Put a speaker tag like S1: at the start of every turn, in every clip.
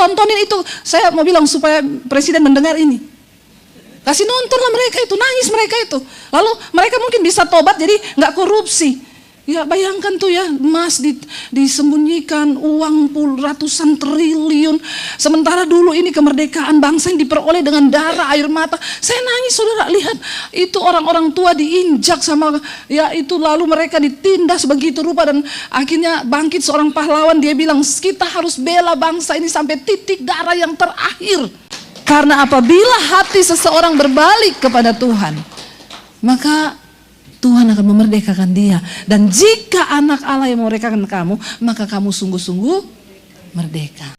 S1: tontonin itu. Saya mau bilang supaya presiden mendengar ini. Kasih nontonlah mereka itu, nangis mereka itu. Lalu mereka mungkin bisa tobat jadi nggak korupsi. Ya bayangkan tuh ya, emas disembunyikan, uang ratusan triliun. Sementara dulu ini kemerdekaan bangsa yang diperoleh dengan darah, air mata. Saya nangis saudara, lihat itu orang-orang tua diinjak sama ya itu, lalu mereka ditindas begitu rupa. Dan akhirnya bangkit seorang pahlawan, dia bilang kita harus bela bangsa ini sampai titik darah yang terakhir. Karena apabila hati seseorang berbalik kepada Tuhan, maka Tuhan akan memerdekakan dia. Dan jika anak Allah yang memerdekakan kamu, maka kamu sungguh-sungguh merdeka.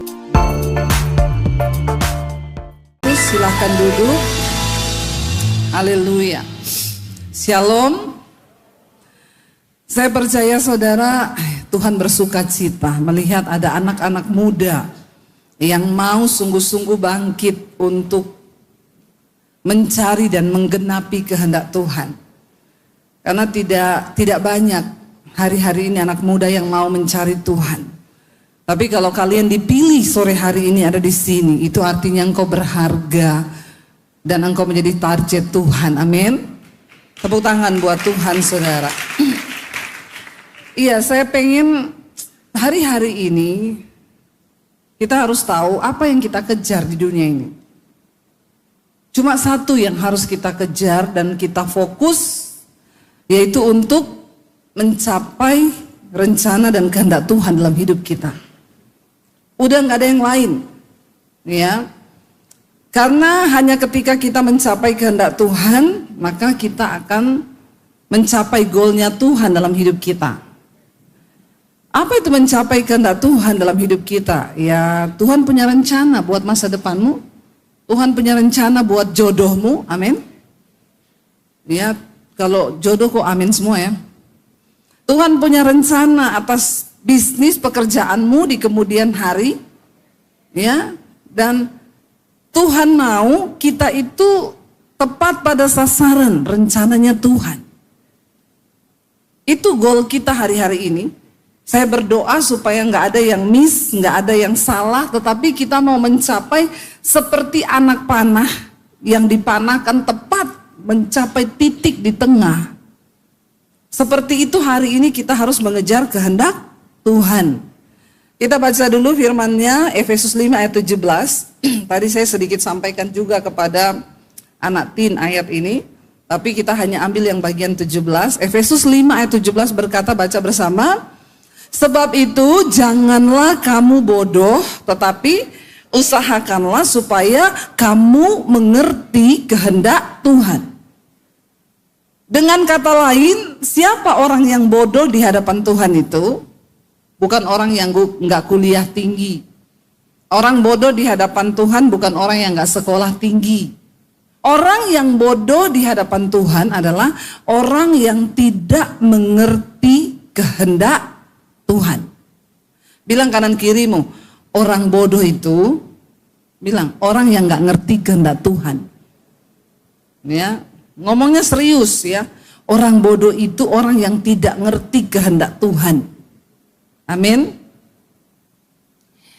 S1: Silahkan duduk. Haleluya. Shalom. Saya percaya saudara, Tuhan bersuka cita melihat ada anak-anak muda yang mau sungguh-sungguh bangkit untuk mencari dan menggenapi kehendak Tuhan. Karena tidak banyak hari-hari ini anak muda yang mau mencari Tuhan. Tapi kalau kalian dipilih sore hari ini ada di sini, itu artinya engkau berharga dan engkau menjadi target Tuhan. Amin. Tepuk tangan buat Tuhan saudara. Iya, saya pengen hari-hari ini kita harus tahu apa yang kita kejar di dunia ini. Cuma satu yang harus kita kejar dan kita fokus, yaitu untuk mencapai rencana dan kehendak Tuhan dalam hidup kita. Udah nggak ada yang lain, ya. Karena hanya ketika kita mencapai kehendak Tuhan, maka kita akan mencapai goalnya Tuhan dalam hidup kita. Apa itu mencapai kehendak Tuhan dalam hidup kita? Ya, Tuhan punya rencana buat masa depanmu. Tuhan punya rencana buat jodohmu, amin. Ya, kalau jodoh kok amin semua ya. Tuhan punya rencana atas bisnis pekerjaanmu di kemudian hari. Ya, dan Tuhan mau kita itu tepat pada sasaran rencananya Tuhan. Itu goal kita hari-hari ini. Saya berdoa supaya nggak ada yang miss, nggak ada yang salah, tetapi kita mau mencapai seperti anak panah yang dipanahkan tepat mencapai titik di tengah. Seperti itu hari ini kita harus mengejar kehendak Tuhan. Kita baca dulu firman-Nya Efesus 5 ayat 17. Tadi saya sedikit sampaikan juga kepada anak teen ayat ini, tapi kita hanya ambil yang bagian 17. Efesus 5 ayat 17 berkata, baca bersama. Sebab itu janganlah kamu bodoh, tetapi usahakanlah supaya kamu mengerti kehendak Tuhan. Dengan kata lain, siapa orang yang bodoh di hadapan Tuhan itu? Bukan orang yang nggak kuliah tinggi. Orang bodoh di hadapan Tuhan bukan orang yang nggak sekolah tinggi. Orang yang bodoh di hadapan Tuhan adalah orang yang tidak mengerti kehendak Tuhan. Bilang kanan kirimu, orang bodoh itu, bilang orang yang nggak ngerti kehendak Tuhan. Ya, ngomongnya serius ya. Orang bodoh itu orang yang tidak ngerti kehendak Tuhan. Amin.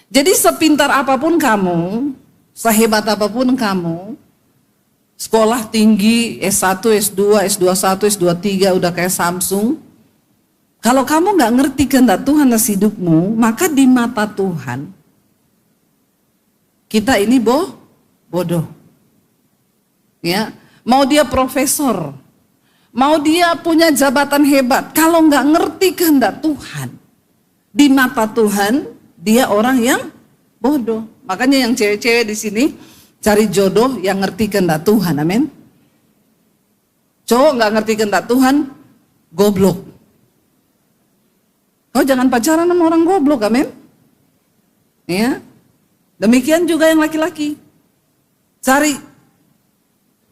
S1: Jadi sepintar apapun kamu, sehebat apapun kamu, sekolah tinggi, S1, S2, S21, S23 udah kayak Samsung. Kalau kamu nggak ngerti kehendak Tuhan atas hidupmu, maka di mata Tuhan kita ini bodoh. Ya, mau dia profesor, mau dia punya jabatan hebat, kalau nggak ngerti kehendak Tuhan, di mata Tuhan dia orang yang bodoh. Makanya yang cewek-cewek di sini cari jodoh yang ngerti kehendak Tuhan, amin. Cowok nggak ngerti kehendak Tuhan, goblok. Oh, jangan pacaran sama orang goblok, amin. Ya. Demikian juga yang laki-laki. Cari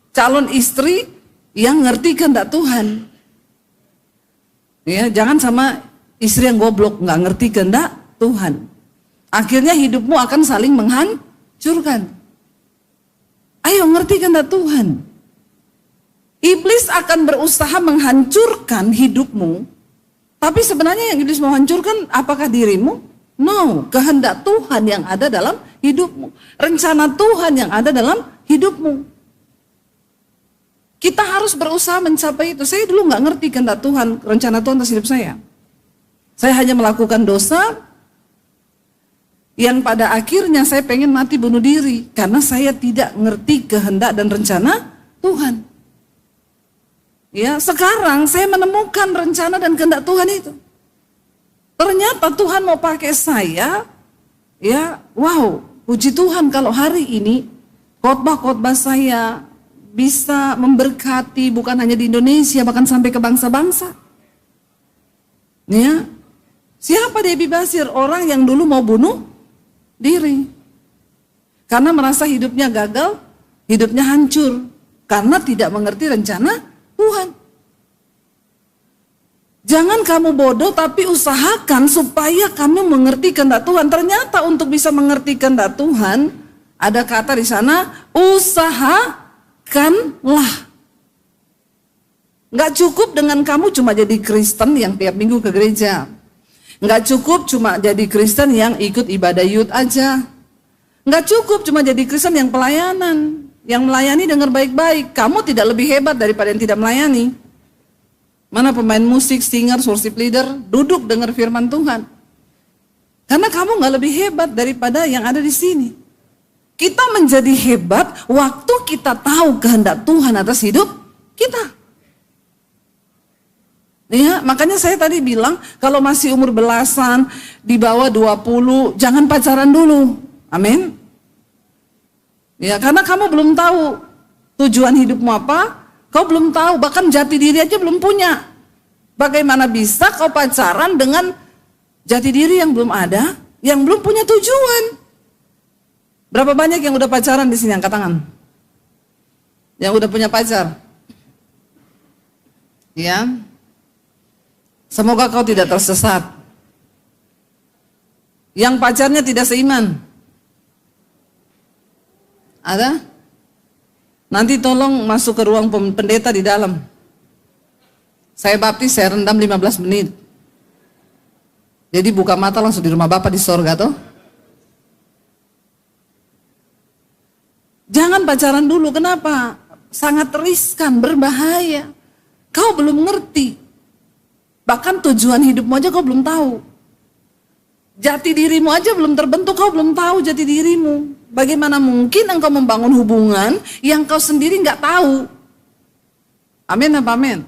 S1: calon istri yang ngerti kehendak Tuhan. Ya, jangan sama istri yang goblok, nggak ngerti kehendak Tuhan. Akhirnya hidupmu akan saling menghancurkan. Ayo ngerti kehendak Tuhan. Iblis akan berusaha menghancurkan hidupmu. Tapi sebenarnya yang iblis mau hancurkan apakah dirimu? No, kehendak Tuhan yang ada dalam hidupmu. Rencana Tuhan yang ada dalam hidupmu. Kita harus berusaha mencapai itu. Saya dulu nggak ngerti kehendak Tuhan, rencana Tuhan atas hidup saya. Saya hanya melakukan dosa yang pada akhirnya saya pengen mati bunuh diri. Karena saya tidak ngerti kehendak dan rencana Tuhan. Ya, sekarang saya menemukan rencana dan kehendak Tuhan itu. Ternyata Tuhan mau pakai saya, ya, wow, puji Tuhan kalau hari ini khotbah-khotbah saya bisa memberkati bukan hanya di Indonesia, bahkan sampai ke bangsa-bangsa. Ya, siapa Debbie Basir? Orang yang dulu mau bunuh diri. Karena merasa hidupnya gagal, hidupnya hancur. Karena tidak mengerti rencana Tuhan. Jangan kamu bodoh, tapi usahakan supaya kamu mengerti kehendak Tuhan. Ternyata untuk bisa mengerti kehendak Tuhan, ada kata di sana, usahakanlah. Nggak cukup dengan kamu cuma jadi Kristen yang tiap minggu ke gereja. Nggak cukup cuma jadi Kristen yang ikut ibadah youth aja. Nggak cukup cuma jadi Kristen yang pelayanan, yang melayani dengan baik-baik. Kamu tidak lebih hebat daripada yang tidak melayani. Mana pemain musik, singer, worship leader, duduk dengar firman Tuhan. Karena kamu nggak lebih hebat daripada yang ada di sini. Kita menjadi hebat waktu kita tahu kehendak Tuhan atas hidup kita. Ya, makanya saya tadi bilang kalau masih umur belasan, di bawah 20, jangan pacaran dulu. Amin. Ya, karena kamu belum tahu tujuan hidupmu apa, kau belum tahu, bahkan jati diri aja belum punya. Bagaimana bisa kau pacaran dengan jati diri yang belum ada, yang belum punya tujuan? Berapa banyak yang udah pacaran di sini, angkat tangan? Yang udah punya pacar? Ya. Semoga kau tidak tersesat. Yang pacarnya tidak seiman. Ada? Nanti tolong masuk ke ruang pendeta di dalam. Saya baptis, saya rendam 15 menit. Jadi buka mata langsung di rumah Bapa di sorga toh. Jangan pacaran dulu, kenapa? Sangat riskan, berbahaya. Kau belum ngerti. Bahkan tujuan hidupmu aja kau belum tahu. Jati dirimu aja belum terbentuk, kau belum tahu jati dirimu. Bagaimana mungkin engkau membangun hubungan yang kau sendiri nggak tahu? Amin apa amin?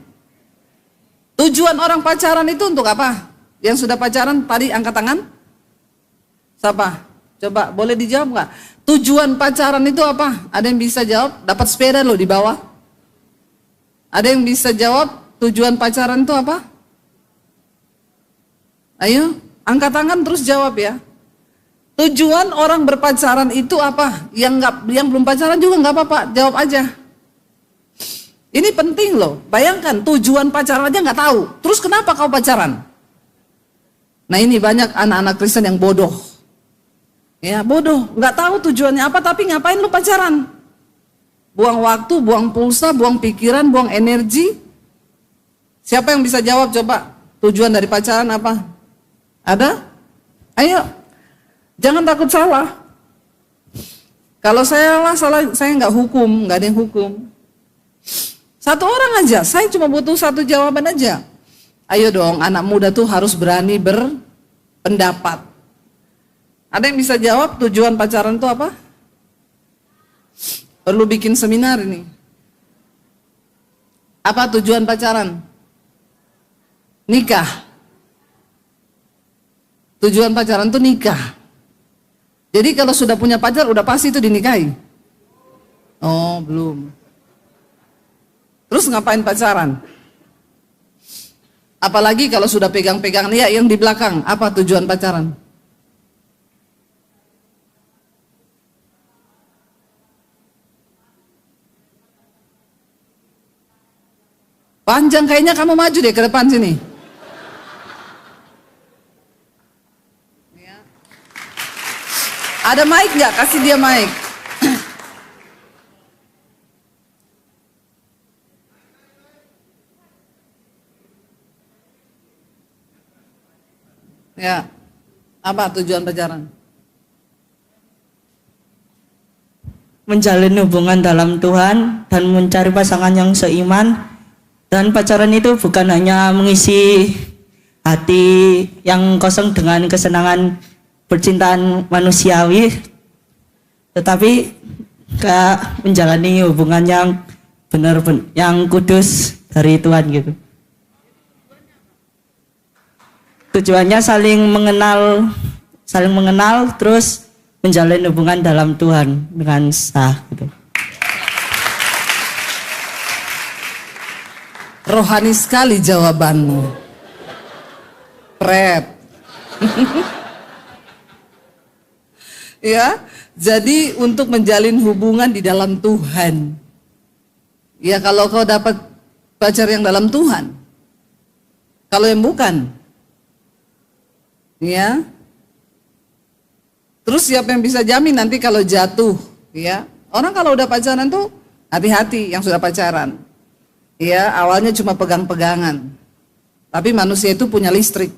S1: Tujuan orang pacaran itu untuk apa? Yang sudah pacaran tadi angkat tangan? Siapa? Coba boleh dijawab nggak? Tujuan pacaran itu apa? Ada yang bisa jawab? Dapat sepeda loh di bawah. Ada yang bisa jawab tujuan pacaran itu apa? Ayo, angkat tangan terus jawab ya. Tujuan orang berpacaran itu apa? Yang belum pacaran juga nggak apa-apa, jawab aja. Ini penting loh. Bayangkan tujuan pacaran aja nggak tahu. Terus kenapa kau pacaran? Nah ini banyak anak-anak Kristen yang bodoh. Ya bodoh, nggak tahu tujuannya apa tapi ngapain lu pacaran? Buang waktu, buang pulsa, buang pikiran, buang energi. Siapa yang bisa jawab coba? Tujuan dari pacaran apa? Ada? Ayo, jangan takut salah. Kalau saya salah, saya nggak hukum, nggak ada yang hukum. Satu orang aja, saya cuma butuh satu jawaban aja. Ayo dong, anak muda tuh harus berani berpendapat. Ada yang bisa jawab tujuan pacaran itu apa? Perlu bikin seminar ini. Apa tujuan pacaran? Nikah. Tujuan pacaran itu nikah. Jadi kalau sudah punya pacar udah pasti itu dinikahi. Oh belum. Terus ngapain pacaran? Apalagi kalau sudah pegang-pegang lihat yang di belakang. Apa tujuan pacaran? Panjang kayaknya kamu maju deh ke depan sini. Ada mic nggak? Kasih dia mic. Ya, apa tujuan pacaran?
S2: menjalin hubungan dalam Tuhan dan mencari pasangan yang seiman. Dan pacaran itu bukan hanya mengisi hati yang kosong dengan kesenangan percintaan manusiawi, tetapi kayak menjalani hubungan yang benar-benar yang kudus dari Tuhan gitu. Tujuannya saling mengenal terus menjalin hubungan dalam Tuhan dengan sah gitu.
S1: Rohani sekali jawabanmu. Pret. Ya, jadi untuk menjalin hubungan di dalam Tuhan. Ya, kalau kau dapat pacar yang dalam Tuhan. Kalau yang bukan. Ya. Terus siapa yang bisa jamin nanti kalau jatuh, ya? Orang kalau udah pacaran tuh hati-hati yang sudah pacaran. Ya, awalnya cuma pegang-pegangan. Tapi manusia itu punya listrik.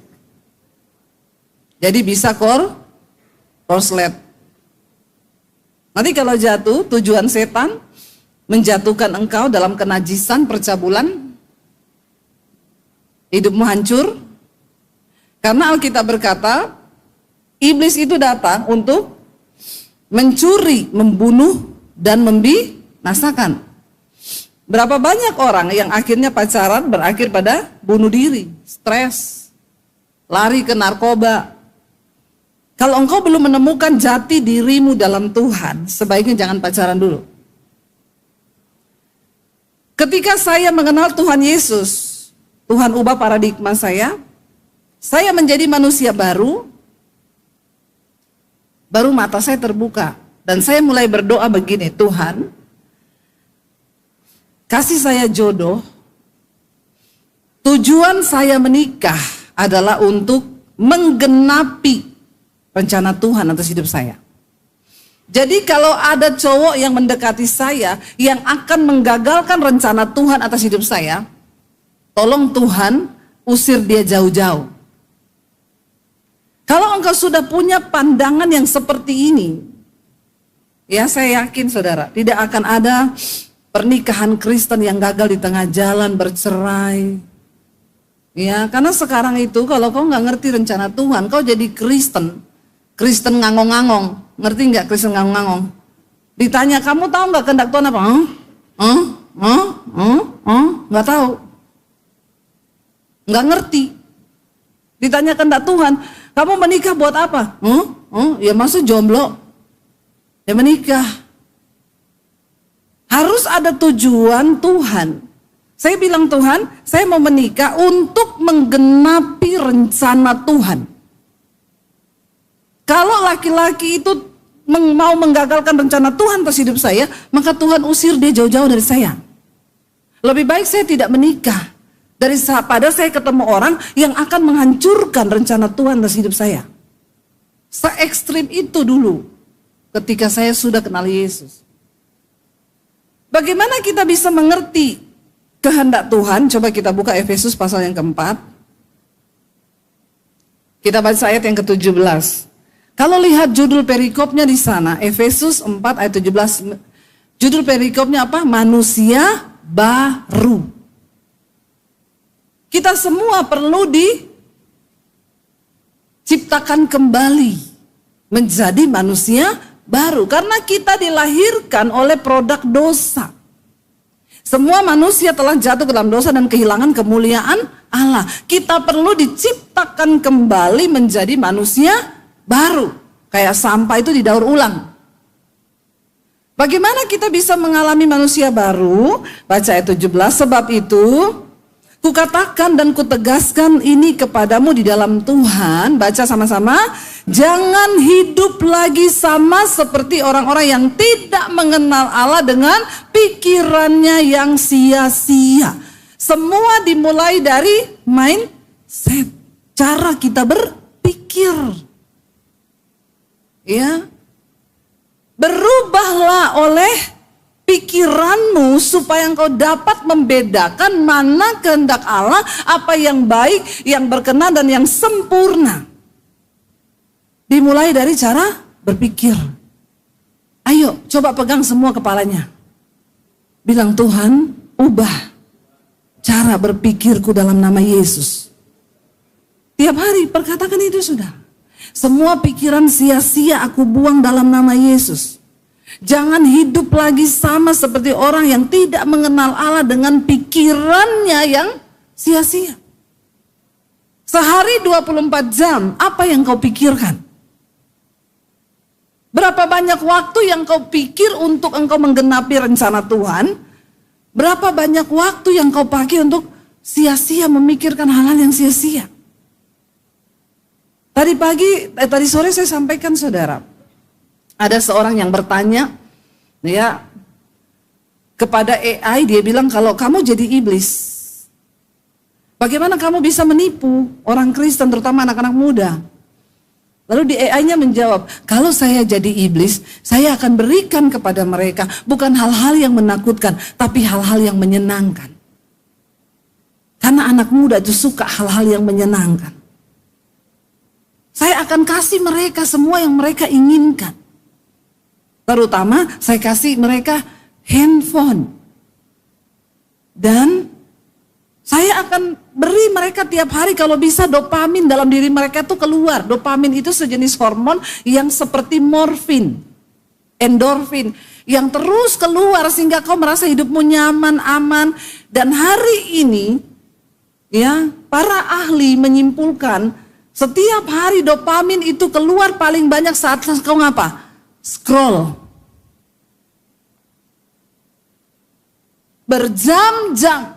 S1: Jadi bisa korslet. Nanti kalau jatuh, tujuan setan menjatuhkan engkau dalam kenajisan percabulan, hidupmu hancur. Karena Alkitab berkata, iblis itu datang untuk mencuri, membunuh, dan membinasakan. Berapa banyak orang yang akhirnya pacaran berakhir pada bunuh diri, stres, lari ke narkoba. Kalau engkau belum menemukan jati dirimu dalam Tuhan, sebaiknya jangan pacaran dulu. Ketika saya mengenal Tuhan Yesus, Tuhan ubah paradigma saya menjadi manusia baru mata saya terbuka. Dan saya mulai berdoa begini, Tuhan, kasih saya jodoh. Tujuan saya menikah adalah untuk menggenapi rencana Tuhan atas hidup saya. Jadi kalau ada cowok yang mendekati saya yang akan menggagalkan rencana Tuhan atas hidup saya, tolong Tuhan usir dia jauh-jauh. Kalau engkau sudah punya pandangan yang seperti ini, ya saya yakin saudara, tidak akan ada pernikahan Kristen yang gagal di tengah jalan bercerai. Ya, karena sekarang itu kalau kau nggak ngerti rencana Tuhan, kau jadi Kristen ngangong-ngangong. Ngerti nggak Kristen ngangong-ngangong? Ditanya, kamu tahu nggak kehendak Tuhan apa? Nggak tahu. Nggak ngerti. Ditanya kehendak Tuhan, kamu menikah buat apa? Ya maksud jomblo. Ya menikah. Harus ada tujuan Tuhan. Saya bilang, Tuhan, saya mau menikah untuk menggenapi rencana Tuhan. Kalau laki-laki itu mau menggagalkan rencana Tuhan atas hidup saya, maka Tuhan usir dia jauh-jauh dari saya. Lebih baik saya tidak menikah daripada saya ketemu orang yang akan menghancurkan rencana Tuhan atas hidup saya. Se-ekstrim itu dulu ketika saya sudah kenal Yesus. Bagaimana kita bisa mengerti kehendak Tuhan? Coba kita buka Efesus pasal yang keempat. Kita baca ayat yang ke-17. Kalau lihat judul perikopnya di sana, Efesus 4 ayat 17. Judul perikopnya apa? Manusia baru. Kita semua perlu diciptakan kembali menjadi manusia baru. Karena kita dilahirkan oleh produk dosa. Semua manusia telah jatuh ke dalam dosa dan kehilangan kemuliaan Allah. Kita perlu diciptakan kembali menjadi manusia baru. Kayak sampah itu didaur ulang. Bagaimana kita bisa mengalami manusia baru? Baca ayat 17, sebab itu kukatakan dan kutegaskan ini kepadamu di dalam Tuhan. Baca sama-sama. Jangan hidup lagi sama seperti orang-orang yang tidak mengenal Allah dengan pikirannya yang sia-sia. Semua dimulai dari mindset, cara kita berpikir. Ya, berubahlah oleh pikiranmu supaya engkau dapat membedakan mana kehendak Allah, apa yang baik, yang berkenan dan yang sempurna. Dimulai dari cara berpikir. Ayo Ayo coba pegang semua kepalanya. Bilang, Tuhan, ubah cara berpikirku dalam nama Yesus. Tiap hari perkatakan itu sudah. Semua pikiran sia-sia aku buang dalam nama Yesus. Jangan hidup lagi sama seperti orang yang tidak mengenal Allah dengan pikirannya yang sia-sia. Sehari 24 jam, apa yang kau pikirkan? Berapa banyak waktu yang kau pikir untuk engkau menggenapi rencana Tuhan? Berapa banyak waktu yang kau pakai untuk sia-sia memikirkan hal-hal yang sia-sia? Tadi sore saya sampaikan saudara, ada seorang yang bertanya, ya, kepada AI, dia bilang kalau kamu jadi iblis, bagaimana kamu bisa menipu orang Kristen, terutama anak-anak muda? Lalu di AI-nya menjawab, kalau saya jadi iblis, saya akan berikan kepada mereka bukan hal-hal yang menakutkan, tapi hal-hal yang menyenangkan. Karena anak muda itu suka hal-hal yang menyenangkan. Saya akan kasih mereka semua yang mereka inginkan. Terutama saya kasih mereka handphone. Dan saya akan beri mereka tiap hari kalau bisa dopamin dalam diri mereka itu keluar. Dopamin itu sejenis hormon yang seperti morfin, endorfin, yang terus keluar sehingga kau merasa hidupmu nyaman, aman. Dan hari ini, ya, para ahli menyimpulkan setiap hari dopamin itu keluar paling banyak saat kau ngapa? Scroll. Berjam-jam.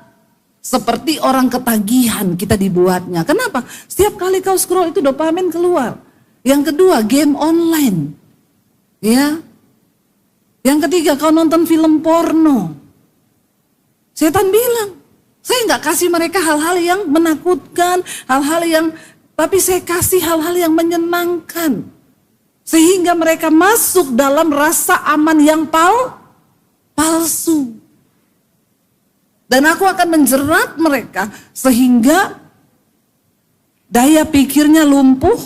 S1: Seperti orang ketagihan kita dibuatnya. Kenapa? Setiap kali kau scroll itu dopamin keluar. Yang kedua, game online. Ya. Yang ketiga, kau nonton film porno. Setan bilang, saya nggak kasih mereka hal-hal yang menakutkan, hal-hal yang, tapi saya kasih hal-hal yang menyenangkan. Sehingga mereka masuk dalam rasa aman yang palsu. Dan aku akan menjerat mereka sehingga daya pikirnya lumpuh.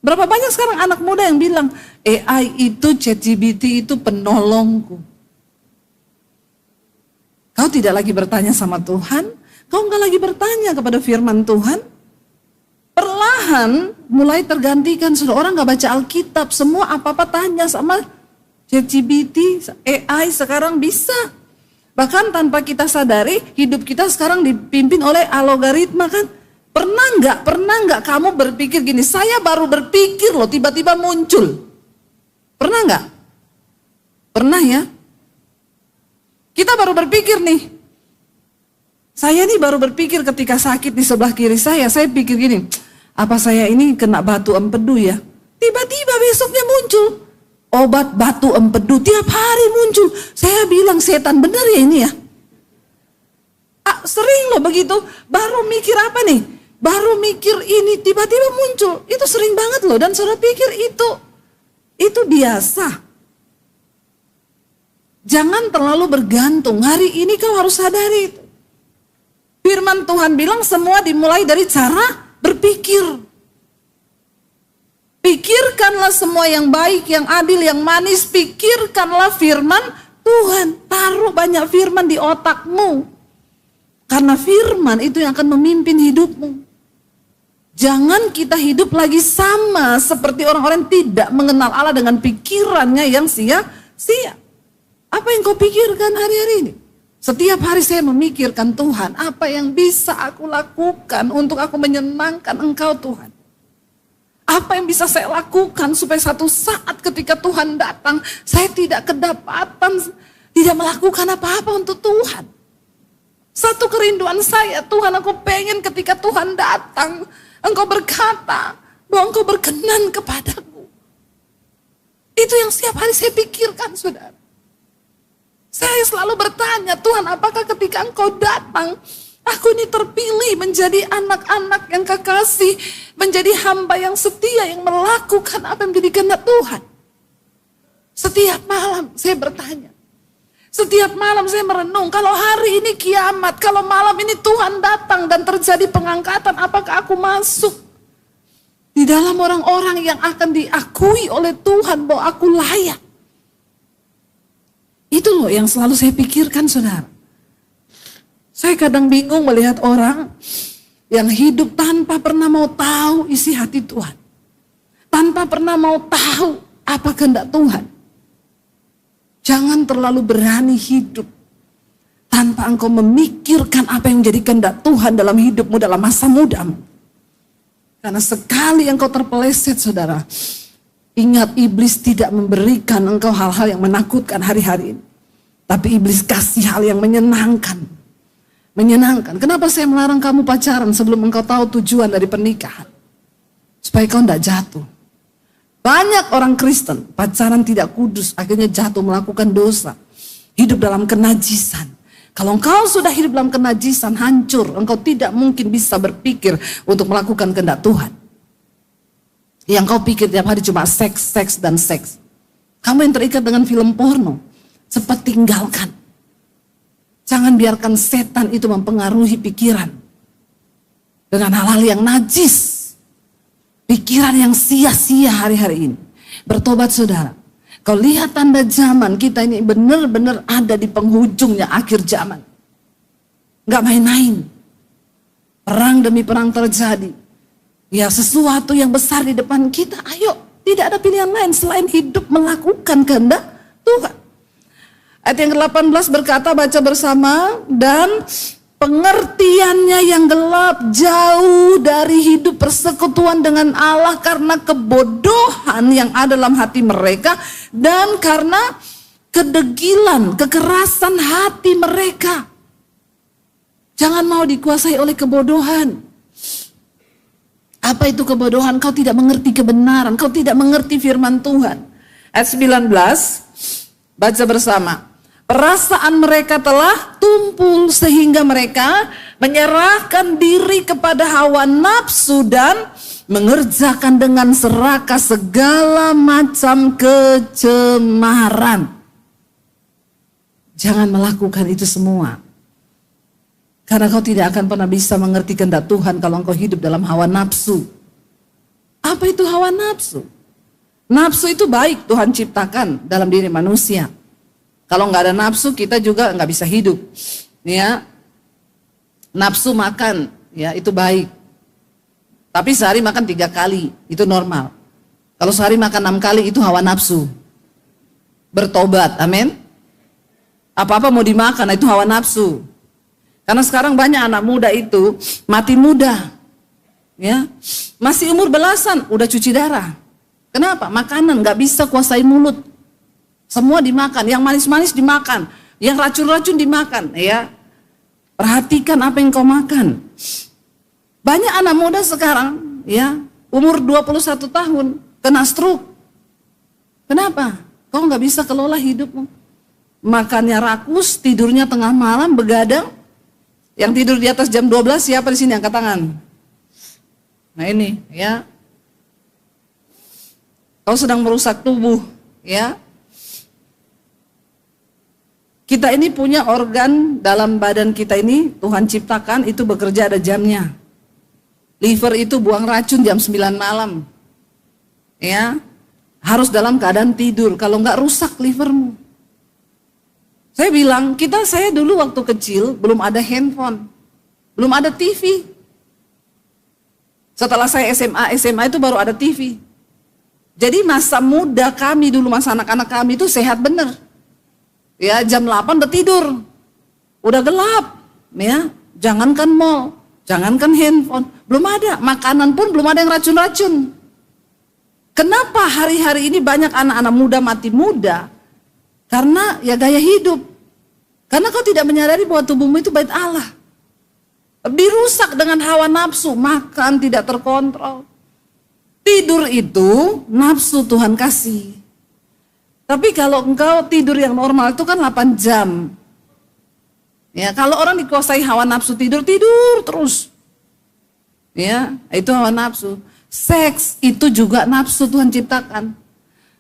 S1: Berapa banyak sekarang anak muda yang bilang, AI itu, ChatGPT itu penolongku. Kau tidak lagi bertanya sama Tuhan, kau enggak lagi bertanya kepada firman Tuhan. Perlahan mulai tergantikan, sudah orang enggak baca Alkitab, semua apa-apa tanya sama ChatGPT, AI sekarang bisa. Bahkan tanpa kita sadari, hidup kita sekarang dipimpin oleh algoritma kan. Pernah nggak kamu berpikir gini, saya baru berpikir loh, tiba-tiba muncul. Pernah nggak? Pernah ya? Kita baru berpikir nih. Saya nih baru berpikir ketika sakit di sebelah kiri saya pikir gini, apa saya ini kena batu empedu ya? Tiba-tiba besoknya muncul. Obat batu empedu tiap hari muncul. Saya bilang setan benar ya ini ya. Sering loh begitu. Baru mikir apa nih? Baru mikir ini tiba-tiba muncul. Itu sering banget loh. Dan saudara pikir itu biasa. Jangan terlalu bergantung. Hari ini kau harus sadari itu. Firman Tuhan bilang semua dimulai dari cara berpikir. Pikirkanlah semua yang baik, yang adil, yang manis. Pikirkanlah firman Tuhan. Taruh banyak firman di otakmu. Karena firman itu yang akan memimpin hidupmu. Jangan kita hidup lagi sama seperti orang-orang yang tidak mengenal Allah dengan pikirannya yang sia-sia. Apa yang kau pikirkan hari-hari ini? Setiap hari saya memikirkan Tuhan, apa yang bisa aku lakukan untuk aku menyenangkan Engkau Tuhan. Apa yang bisa saya lakukan supaya satu saat ketika Tuhan datang, saya tidak kedapatan, tidak melakukan apa-apa untuk Tuhan. Satu kerinduan saya, Tuhan aku pengen ketika Tuhan datang, Engkau berkata bahwa Engkau berkenan kepadaku. Itu yang setiap hari saya pikirkan, saudara. Saya selalu bertanya, Tuhan apakah ketika Engkau datang, aku ini terpilih menjadi anak-anak yang kekasih, menjadi hamba yang setia, yang melakukan apa yang menjadi kehendak Tuhan. Setiap malam saya bertanya. Setiap malam saya merenung, kalau hari ini kiamat, kalau malam ini Tuhan datang dan terjadi pengangkatan, apakah aku masuk di dalam orang-orang yang akan diakui oleh Tuhan bahwa aku layak Itu loh yang selalu saya pikirkan, saudara. Saya kadang bingung melihat orang yang hidup tanpa pernah mau tahu isi hati Tuhan. Tanpa pernah mau tahu apa kehendak Tuhan. Jangan terlalu berani hidup tanpa engkau memikirkan apa yang menjadi kehendak Tuhan dalam hidupmu, dalam masa mudamu. Karena sekali engkau terpeleset, saudara, ingat, iblis tidak memberikan engkau hal-hal yang menakutkan hari-hari ini. Tapi iblis kasih hal yang menyenangkan. Menyenangkan. Kenapa saya melarang kamu pacaran sebelum engkau tahu tujuan dari pernikahan? Supaya kau tidak jatuh. Banyak orang Kristen pacaran tidak kudus, akhirnya jatuh melakukan dosa. Hidup dalam kenajisan. Kalau engkau sudah hidup dalam kenajisan, hancur. Engkau tidak mungkin bisa berpikir untuk melakukan kehendak Tuhan. Yang kau pikir tiap hari cuma seks, seks, dan seks. Kamu yang terikat dengan film porno, cepat tinggalkan. Jangan biarkan setan itu mempengaruhi pikiran. Dengan hal-hal yang najis. Pikiran yang sia-sia hari-hari ini. Bertobat, saudara. Kau lihat tanda zaman kita ini benar-benar ada di penghujungnya akhir zaman. Gak main-main. Perang demi perang terjadi. Ya, sesuatu yang besar di depan kita. Ayo, tidak ada pilihan lain selain hidup melakukan kehendak Tuhan. Ayat yang ke-18 berkata, baca bersama, dan pengertiannya yang gelap jauh dari hidup persekutuan dengan Allah karena kebodohan yang ada dalam hati mereka dan karena kedegilan, kekerasan hati mereka. Jangan mau dikuasai oleh kebodohan. Apa itu kebodohan? Kau tidak mengerti kebenaran, kau tidak mengerti firman Tuhan. Ayat 19, baca bersama. Perasaan mereka telah tumpul sehingga mereka menyerahkan diri kepada hawa nafsu dan mengerjakan dengan serakah segala macam kecemaran. Jangan melakukan itu semua. Karena kau tidak akan pernah bisa mengerti kehendak Tuhan kalau engkau hidup dalam hawa nafsu. Apa itu hawa nafsu? Nafsu itu baik, Tuhan ciptakan dalam diri manusia. Kalau nggak ada nafsu, kita juga nggak bisa hidup. Ya, nafsu makan, ya itu baik. Tapi sehari makan 3 kali, itu normal. Kalau sehari makan 6 kali, itu hawa nafsu. Bertobat, amin. Apa-apa mau dimakan, itu hawa nafsu. Karena sekarang banyak anak muda itu mati muda. Ya, masih umur belasan, udah cuci darah. Kenapa? Makanan nggak bisa kuasai mulut. Semua dimakan, yang manis-manis dimakan, yang racun-racun dimakan, ya. Perhatikan apa yang kau makan. Banyak anak muda sekarang, ya, umur 21 tahun, kena stroke. Kenapa? Kau nggak bisa kelola hidupmu. Makannya rakus, tidurnya tengah malam, begadang. Yang tidur di atas jam 12, siapa di sini angkat tangan? Nah ini, ya. Kau sedang merusak tubuh, ya. Kita ini punya organ dalam badan kita ini, Tuhan ciptakan, itu bekerja ada jamnya. Liver itu buang racun jam 9 malam. Ya, harus dalam keadaan tidur, kalau enggak rusak livermu. Saya bilang, saya dulu waktu kecil belum ada handphone, belum ada TV. Setelah saya SMA itu baru ada TV. Jadi masa muda kami dulu, masa anak-anak kami itu sehat bener. Ya, jam 8 udah tidur. Udah gelap, ya. Jangankan mall, jangankan handphone, belum ada. Makanan pun belum ada yang racun-racun. Kenapa hari-hari ini banyak anak-anak muda mati muda? Karena ya gaya hidup. Karena kau tidak menyadari bahwa tubuhmu itu bait Allah. Dirusak dengan hawa nafsu, makan tidak terkontrol. Tidur itu nafsu Tuhan kasih. Tapi kalau engkau tidur yang normal itu kan 8 jam. Ya, kalau orang dikuasai hawa nafsu tidur terus. Ya, itu hawa nafsu. Seks itu juga nafsu Tuhan ciptakan.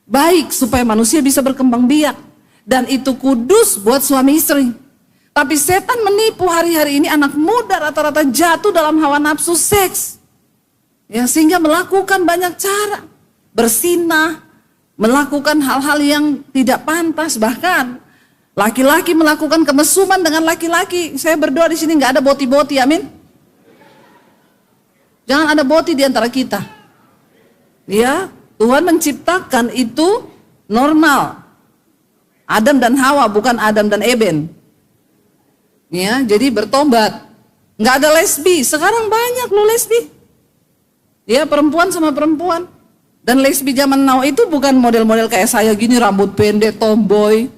S1: Baik supaya manusia bisa berkembang biak. Dan itu kudus buat suami istri. Tapi setan menipu hari-hari ini anak muda rata-rata jatuh dalam hawa nafsu seks. Ya, sehingga melakukan banyak cara. Bersinah. Melakukan hal-hal yang tidak pantas, bahkan Laki-laki melakukan kemesuman dengan laki-laki. Saya berdoa di sini nggak ada boti-boti, amin. Jangan ada boti di antara kita. Ya, Tuhan menciptakan itu normal. Adam dan Hawa, bukan Adam dan Eben. Ya, jadi bertobat. Nggak ada lesbi. Sekarang banyak loh lesbi. Ya, perempuan sama perempuan. Dan lesbi zaman now itu bukan model-model kayak saya gini, rambut pendek, tomboy.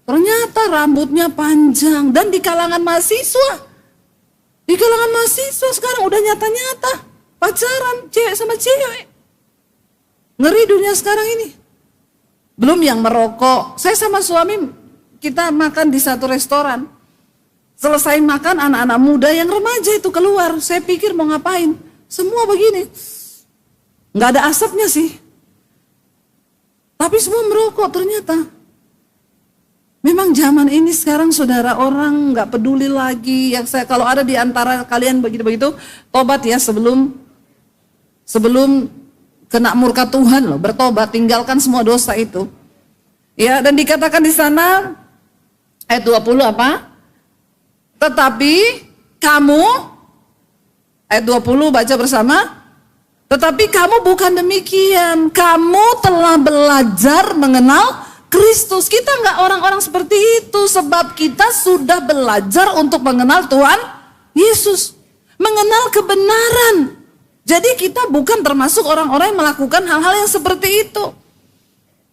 S1: Ternyata rambutnya panjang. Dan di kalangan mahasiswa. Di kalangan mahasiswa sekarang udah nyata-nyata. Pacaran, cewek sama cewek. Ngeri dunia sekarang ini. Belum yang merokok. Saya sama suami, kita makan di satu restoran. Selesai makan, anak-anak muda yang remaja itu keluar. Saya pikir mau ngapain. Semua begini. Nggak ada asapnya sih. Tapi semua merokok ternyata. Memang zaman ini sekarang saudara, orang nggak peduli lagi. Yang saya, kalau ada di antara kalian begitu-begitu, tobat ya sebelum kena murka Tuhan loh. Bertobat, tinggalkan semua dosa itu. Ya, dan dikatakan di sana ayat 20 apa? Tetapi kamu, ayat 20 baca bersama. Tetapi kamu bukan demikian. Kamu telah belajar mengenal Kristus. Kita nggak orang-orang seperti itu, sebab kita sudah belajar untuk mengenal Tuhan Yesus, mengenal kebenaran. Jadi kita bukan termasuk orang-orang yang melakukan hal-hal yang seperti itu.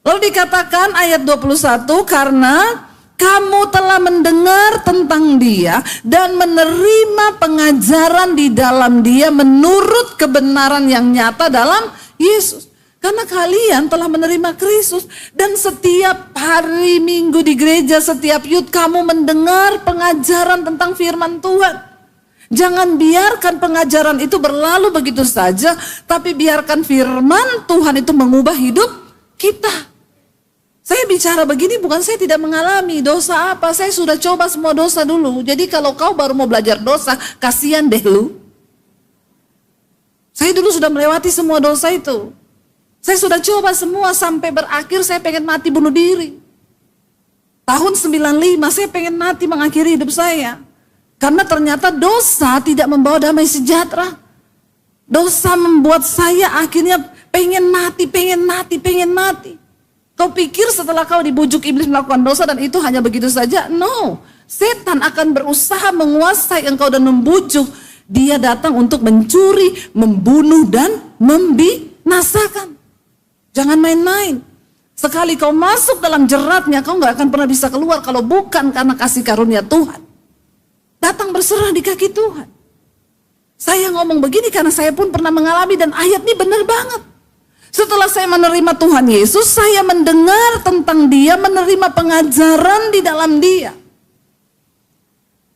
S1: Lalu dikatakan ayat 21, karena kamu telah mendengar tentang Dia dan menerima pengajaran di dalam Dia menurut kebenaran yang nyata dalam Yesus. Karena kalian telah menerima Kristus dan setiap hari Minggu di gereja, setiap yud kamu mendengar pengajaran tentang firman Tuhan. Jangan biarkan pengajaran itu berlalu begitu saja, tapi biarkan firman Tuhan itu mengubah hidup kita. Saya bicara begini bukan saya tidak mengalami dosa apa, saya sudah coba semua dosa dulu. Jadi kalau kau baru mau belajar dosa, kasihan deh lu. Saya dulu sudah melewati semua dosa itu. Saya sudah coba semua sampai berakhir saya pengen mati bunuh diri. Tahun 95 saya pengen mati mengakhiri hidup saya. Karena ternyata dosa tidak membawa damai sejahtera. Dosa membuat saya akhirnya pengen mati. Kau pikir setelah kau dibujuk iblis melakukan dosa dan itu hanya begitu saja? No. Setan akan berusaha menguasai engkau dan membujuk. Dia datang untuk mencuri, membunuh dan membinasakan. Jangan main-main. Sekali kau masuk dalam jeratnya, kau gak akan pernah bisa keluar kalau bukan karena kasih karunia Tuhan. Datang berserah di kaki Tuhan. Saya ngomong begini karena saya pun pernah mengalami dan ayat ini benar banget. Setelah saya menerima Tuhan Yesus, saya mendengar tentang Dia, menerima pengajaran di dalam Dia.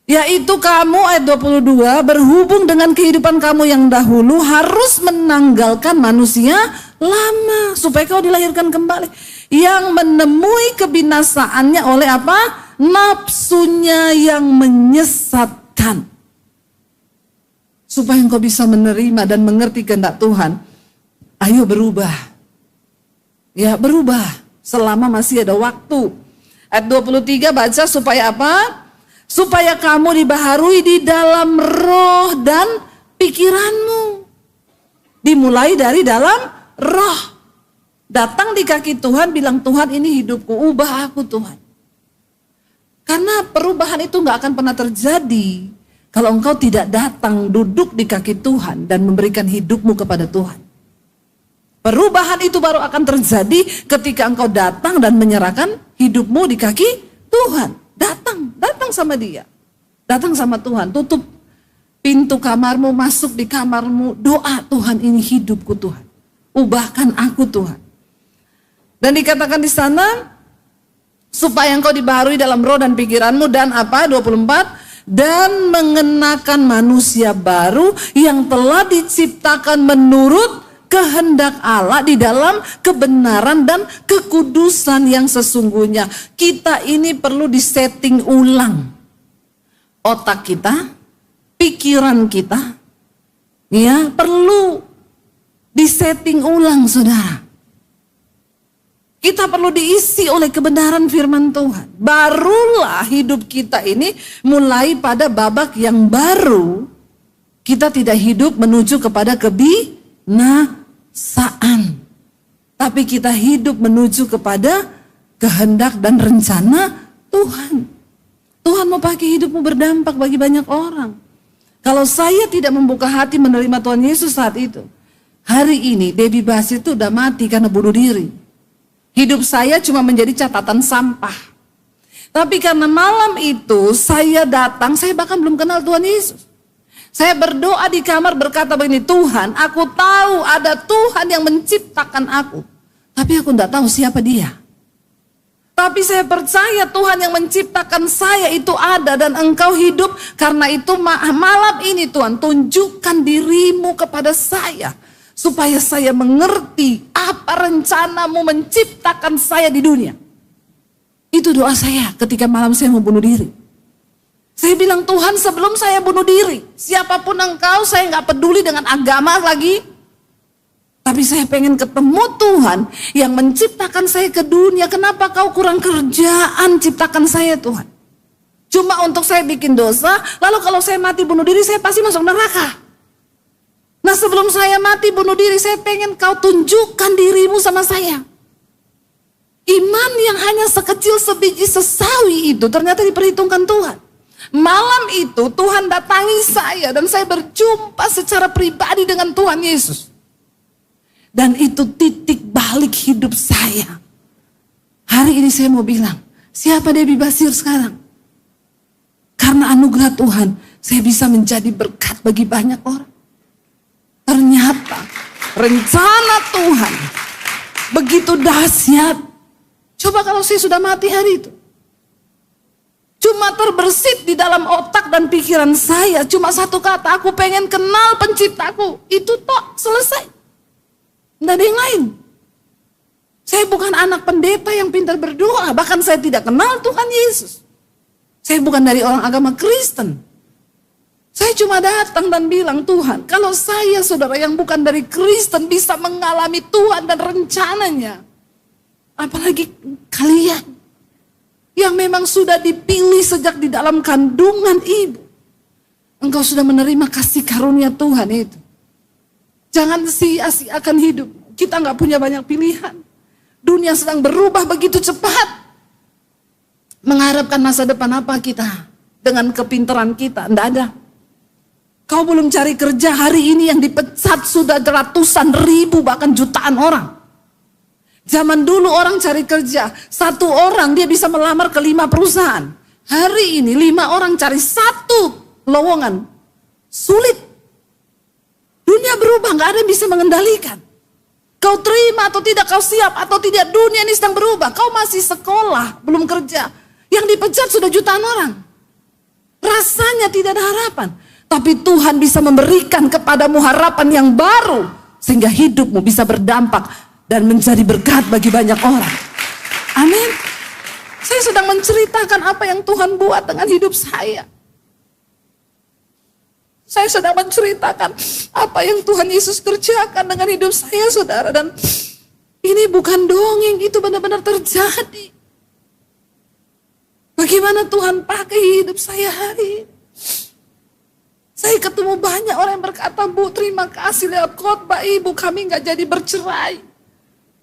S1: Yaitu kamu, ayat 22, berhubung dengan kehidupan kamu yang dahulu harus menanggalkan manusia lama supaya kau dilahirkan kembali. Yang menemui kebinasaannya oleh apa? Nafsunya yang menyesatkan. Supaya engkau bisa menerima dan mengerti kehendak Tuhan. Ayo berubah. Ya berubah selama masih ada waktu. Ayat 23 baca supaya apa? Supaya kamu dibaharui di dalam roh dan pikiranmu. Dimulai dari dalam roh. Datang di kaki Tuhan, bilang Tuhan ini hidupku, ubah aku Tuhan. Karena perubahan itu gak akan pernah terjadi kalau engkau tidak datang duduk di kaki Tuhan dan memberikan hidupmu kepada Tuhan. Perubahan itu baru akan terjadi ketika engkau datang dan menyerahkan hidupmu di kaki Tuhan. Datang sama Dia. Datang sama Tuhan, tutup pintu kamarmu, masuk di kamarmu, doa Tuhan ini hidupku Tuhan. Ubahkan aku Tuhan. Dan dikatakan di sana, supaya engkau dibaharui dalam roh dan pikiranmu dan apa? 24, dan mengenakan manusia baru yang telah diciptakan menurut kehendak Allah di dalam kebenaran dan kekudusan yang sesungguhnya. Kita ini perlu disetting ulang. Otak kita, pikiran kita, ya perlu disetting ulang saudara. Kita perlu diisi oleh kebenaran firman Tuhan. Barulah hidup kita ini mulai pada babak yang baru. Kita tidak hidup menuju kepada kebinasaan. Tapi kita hidup menuju kepada kehendak dan rencana Tuhan. Tuhan mau pakai hidupmu berdampak bagi banyak orang. Kalau saya tidak membuka hati menerima Tuhan Yesus saat itu, hari ini Debbie Basir itu udah mati karena bunuh diri. Hidup saya cuma menjadi catatan sampah. Tapi karena malam itu saya datang, saya bahkan belum kenal Tuhan Yesus. Saya berdoa di kamar berkata begini, Tuhan, aku tahu ada Tuhan yang menciptakan aku. Tapi aku tidak tahu siapa dia. Tapi saya percaya Tuhan yang menciptakan saya itu ada dan engkau hidup. Karena itu malam ini Tuhan, tunjukkan dirimu kepada saya. Supaya saya mengerti apa rencanamu menciptakan saya di dunia. Itu doa saya ketika malam saya mau bunuh diri. Saya bilang, Tuhan, sebelum saya bunuh diri, siapapun engkau, saya gak peduli dengan agama lagi. Tapi saya pengen ketemu Tuhan yang menciptakan saya ke dunia. Kenapa kau kurang kerjaan ciptakan saya, Tuhan? Cuma untuk saya bikin dosa, lalu kalau saya mati bunuh diri, saya pasti masuk neraka. Nah, sebelum saya mati bunuh diri, saya pengen kau tunjukkan dirimu sama saya. Iman yang hanya sekecil sebiji sesawi itu ternyata diperhitungkan Tuhan. Malam itu Tuhan datangi saya dan saya berjumpa secara pribadi dengan Tuhan Yesus. Dan itu titik balik hidup saya. Hari ini saya mau bilang, siapa Debbie Basir sekarang? Karena anugerah Tuhan, saya bisa menjadi berkat bagi banyak orang. Ternyata rencana Tuhan begitu dahsyat. Coba kalau saya sudah mati hari itu. Cuma terbersit di dalam otak dan pikiran saya. Cuma satu kata, aku pengen kenal penciptaku. Itu tok, selesai. Tidak ada yang lain. Saya bukan anak pendeta yang pintar berdoa. Bahkan saya tidak kenal Tuhan Yesus. Saya bukan dari orang agama Kristen. Saya cuma datang dan bilang, Tuhan, kalau saya saudara yang bukan dari Kristen bisa mengalami Tuhan dan rencananya. Apalagi kalian yang memang sudah dipilih sejak di dalam kandungan ibu. Engkau sudah menerima kasih karunia Tuhan itu. Jangan sia-siakan hidup. Kita gak punya banyak pilihan. Dunia sedang berubah begitu cepat. Mengharapkan masa depan apa kita dengan kepintaran kita? Tidak ada. Kau belum cari kerja hari ini yang dipecat sudah ratusan ribu bahkan jutaan orang. Zaman dulu orang cari kerja, satu orang dia bisa melamar ke 5 perusahaan. Hari ini 5 orang cari satu lowongan. Sulit. Dunia berubah, gak ada yang bisa mengendalikan. Kau terima atau tidak, kau siap atau tidak, dunia ini sedang berubah. Kau masih sekolah, belum kerja. Yang dipecat sudah jutaan orang. Rasanya tidak ada harapan. Tapi Tuhan bisa memberikan kepadamu harapan yang baru. Sehingga hidupmu bisa berdampak dan menjadi berkat bagi banyak orang. Amin. Saya sedang menceritakan apa yang Tuhan buat dengan hidup saya. Saya sedang menceritakan apa yang Tuhan Yesus kerjakan dengan hidup saya, saudara. Dan ini bukan dongeng, itu benar-benar terjadi. Bagaimana Tuhan pakai hidup saya hari ini. Saya ketemu banyak orang yang berkata, Bu, terima kasih lewat khotbah Ibu kami gak jadi bercerai.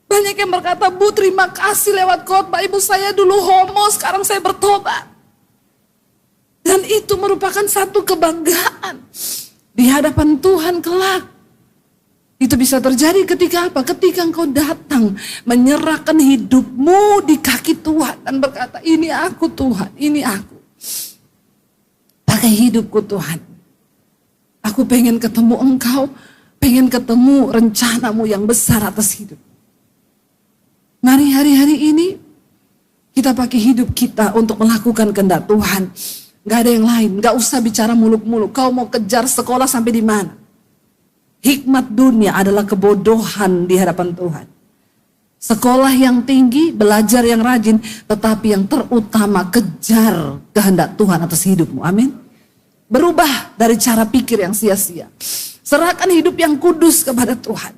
S1: Banyak yang berkata, Bu, terima kasih lewat khotbah Ibu, saya dulu homo, sekarang saya bertobat. Dan itu merupakan satu kebanggaan di hadapan Tuhan kelak. Itu bisa terjadi ketika apa? Ketika engkau datang menyerahkan hidupmu di kaki Tuhan dan berkata, ini aku Tuhan, ini aku. Pakai hidupku Tuhan. Aku pengen ketemu engkau, pengen ketemu rencanamu yang besar atas hidup. Mari hari-hari ini kita pakai hidup kita untuk melakukan kehendak Tuhan. Gak ada yang lain, gak usah bicara muluk-muluk. Kau mau kejar sekolah sampai di mana? Hikmat dunia adalah kebodohan di hadapan Tuhan. Sekolah yang tinggi, belajar yang rajin, tetapi yang terutama kejar kehendak Tuhan atas hidupmu. Amin. Berubah dari cara pikir yang sia-sia. Serahkan hidup yang kudus kepada Tuhan.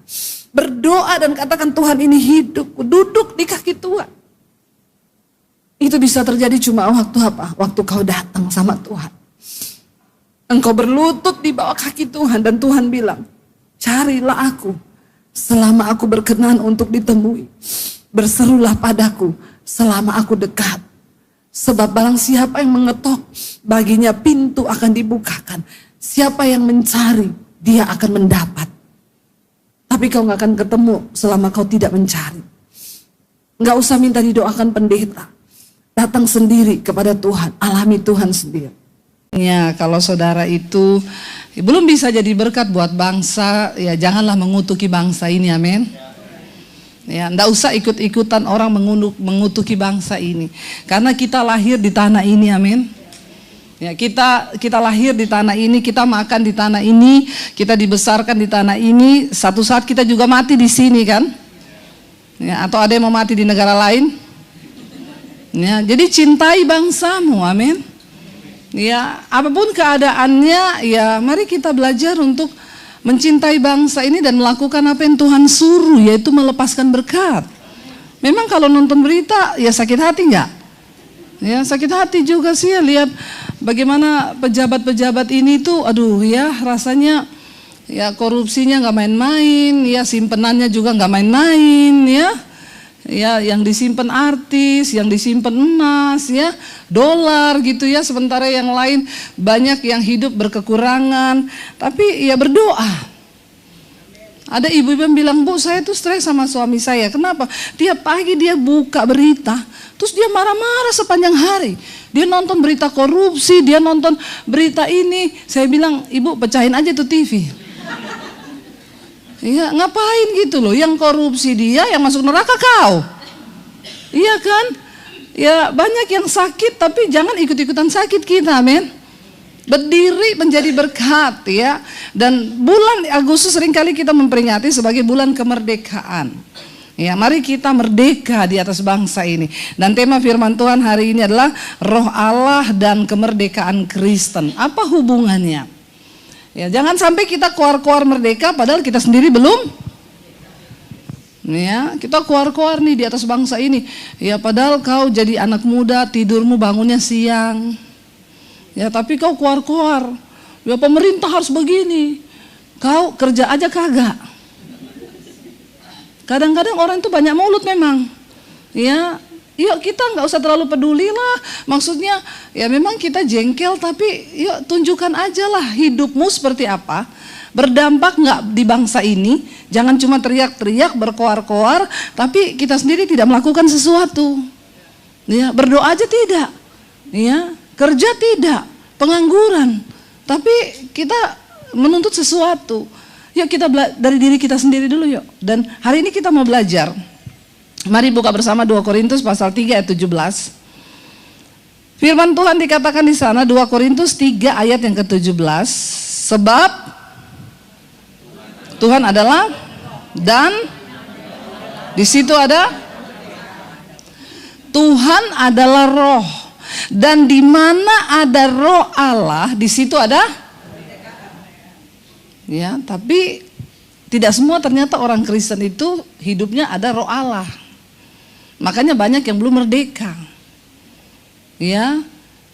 S1: Berdoa dan katakan, Tuhan ini hidupku, duduk di kaki Tuhan. Itu bisa terjadi cuma waktu apa? Waktu kau datang sama Tuhan. Engkau berlutut di bawah kaki Tuhan dan Tuhan bilang, carilah aku selama aku berkenan untuk ditemui. Berserulah padaku selama aku dekat. Sebab barang siapa yang mengetok, baginya pintu akan dibukakan. Siapa yang mencari, dia akan mendapat. Tapi kau gak akan ketemu selama kau tidak mencari. Gak usah minta didoakan pendeta. Datang sendiri kepada Tuhan, alami Tuhan sendiri. Ya, kalau saudara itu belum bisa jadi berkat buat bangsa, ya janganlah mengutuki bangsa ini, amin. Ya, enggak usah ikut-ikutan orang mengutuki bangsa ini. Karena kita lahir di tanah ini, amin. Ya, kita lahir di tanah ini, kita makan di tanah ini, kita dibesarkan di tanah ini. Satu saat kita juga mati di sini kan? Ya, atau ada yang mau mati di negara lain? Ya, jadi cintai bangsamu, amin. Ya, apapun keadaannya, ya mari kita belajar untuk mencintai bangsa ini dan melakukan apa yang Tuhan suruh, yaitu melepaskan berkat. Memang kalau nonton berita, ya sakit hati enggak? Ya sakit hati juga sih ya, lihat bagaimana pejabat-pejabat ini tuh, aduh ya rasanya ya korupsinya nggak main-main, ya simpenannya juga nggak main-main ya. Ya, yang disimpan artis, yang disimpan emas, ya, dolar gitu ya. Sementara yang lain banyak yang hidup berkekurangan. Tapi ya berdoa. Ada ibu-ibu yang bilang, Bu, saya tuh stres sama suami saya. Kenapa? Tiap pagi dia buka berita, terus dia marah-marah sepanjang hari. Dia nonton berita korupsi, dia nonton berita ini. Saya bilang, Ibu pecahin aja tuh TV. Iya, ngapain gitu loh, yang korupsi dia, yang masuk neraka kau. Iya kan? Ya banyak yang sakit, tapi jangan ikut-ikutan sakit kita, amin. Berdiri menjadi berkat ya. Dan bulan Agustus seringkali kita memperingati sebagai bulan kemerdekaan. Ya, mari kita merdeka di atas bangsa ini. Dan tema firman Tuhan hari ini adalah Roh Allah dan kemerdekaan Kristen. Apa hubungannya? Ya, jangan sampai kita keluar-keluar merdeka padahal kita sendiri belum. Ya, kita keluar-keluar nih di atas bangsa ini. Ya, padahal kau jadi anak muda, tidurmu bangunnya siang. Ya, tapi kau keluar-keluar. Ya, pemerintah harus begini. Kau kerja aja kagak. Kadang-kadang orang itu banyak mulut memang. Ya, yuk kita nggak usah terlalu peduli lah. Maksudnya ya memang kita jengkel, tapi yuk tunjukkan aja lah hidupmu seperti apa. Berdampak nggak di bangsa ini. Jangan cuma teriak-teriak, berkoar-koar, tapi kita sendiri tidak melakukan sesuatu. Ya, berdoa aja tidak. Ya, kerja tidak, pengangguran. Tapi kita menuntut sesuatu. Yuk kita dari diri kita sendiri dulu yuk. Dan hari ini kita mau belajar. Mari buka bersama 2 Korintus pasal 3 ayat 17. Firman Tuhan dikatakan di sana 2 Korintus 3 ayat yang ke-17. Sebab Tuhan adalah dan di situ ada Tuhan adalah roh. Dan di mana ada roh Allah, di situ ada ya, tapi tidak semua ternyata orang Kristen itu hidupnya ada roh Allah. Makanya banyak yang belum merdeka. Ya.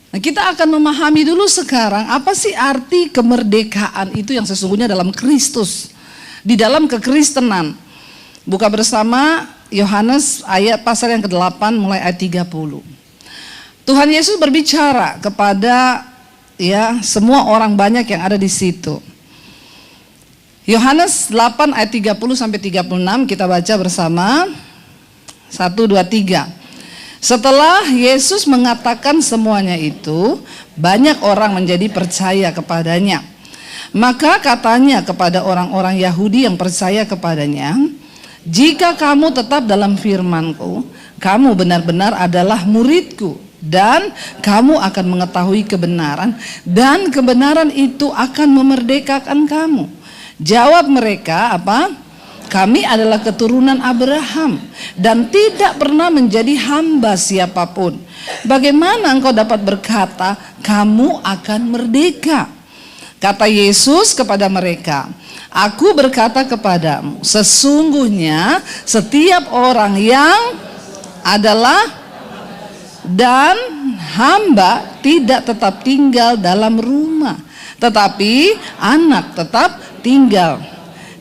S1: Nah, kita akan memahami dulu sekarang apa sih arti kemerdekaan itu yang sesungguhnya dalam Kristus. Di dalam kekristenan. Buka bersama Yohanes ayat pasal yang ke-8 mulai ayat 30. Tuhan Yesus berbicara kepada ya semua orang banyak yang ada di situ. Yohanes 8 ayat 30 sampai 36 kita baca bersama. 1, 2, 3. Setelah Yesus mengatakan semuanya itu, banyak orang menjadi percaya kepadanya. Maka katanya kepada orang-orang Yahudi yang percaya kepadanya, jika kamu tetap dalam firman-Ku, kamu benar-benar adalah murid-Ku, dan kamu akan mengetahui kebenaran, dan kebenaran itu akan memerdekakan kamu. Jawab mereka apa? Kami adalah keturunan Abraham dan tidak pernah menjadi hamba siapapun. Bagaimana engkau dapat berkata, kamu akan merdeka? Kata Yesus kepada mereka, Aku berkata kepadamu, sesungguhnya setiap orang yang adalah dan hamba tidak tetap tinggal dalam rumah, tetapi anak tetap tinggal.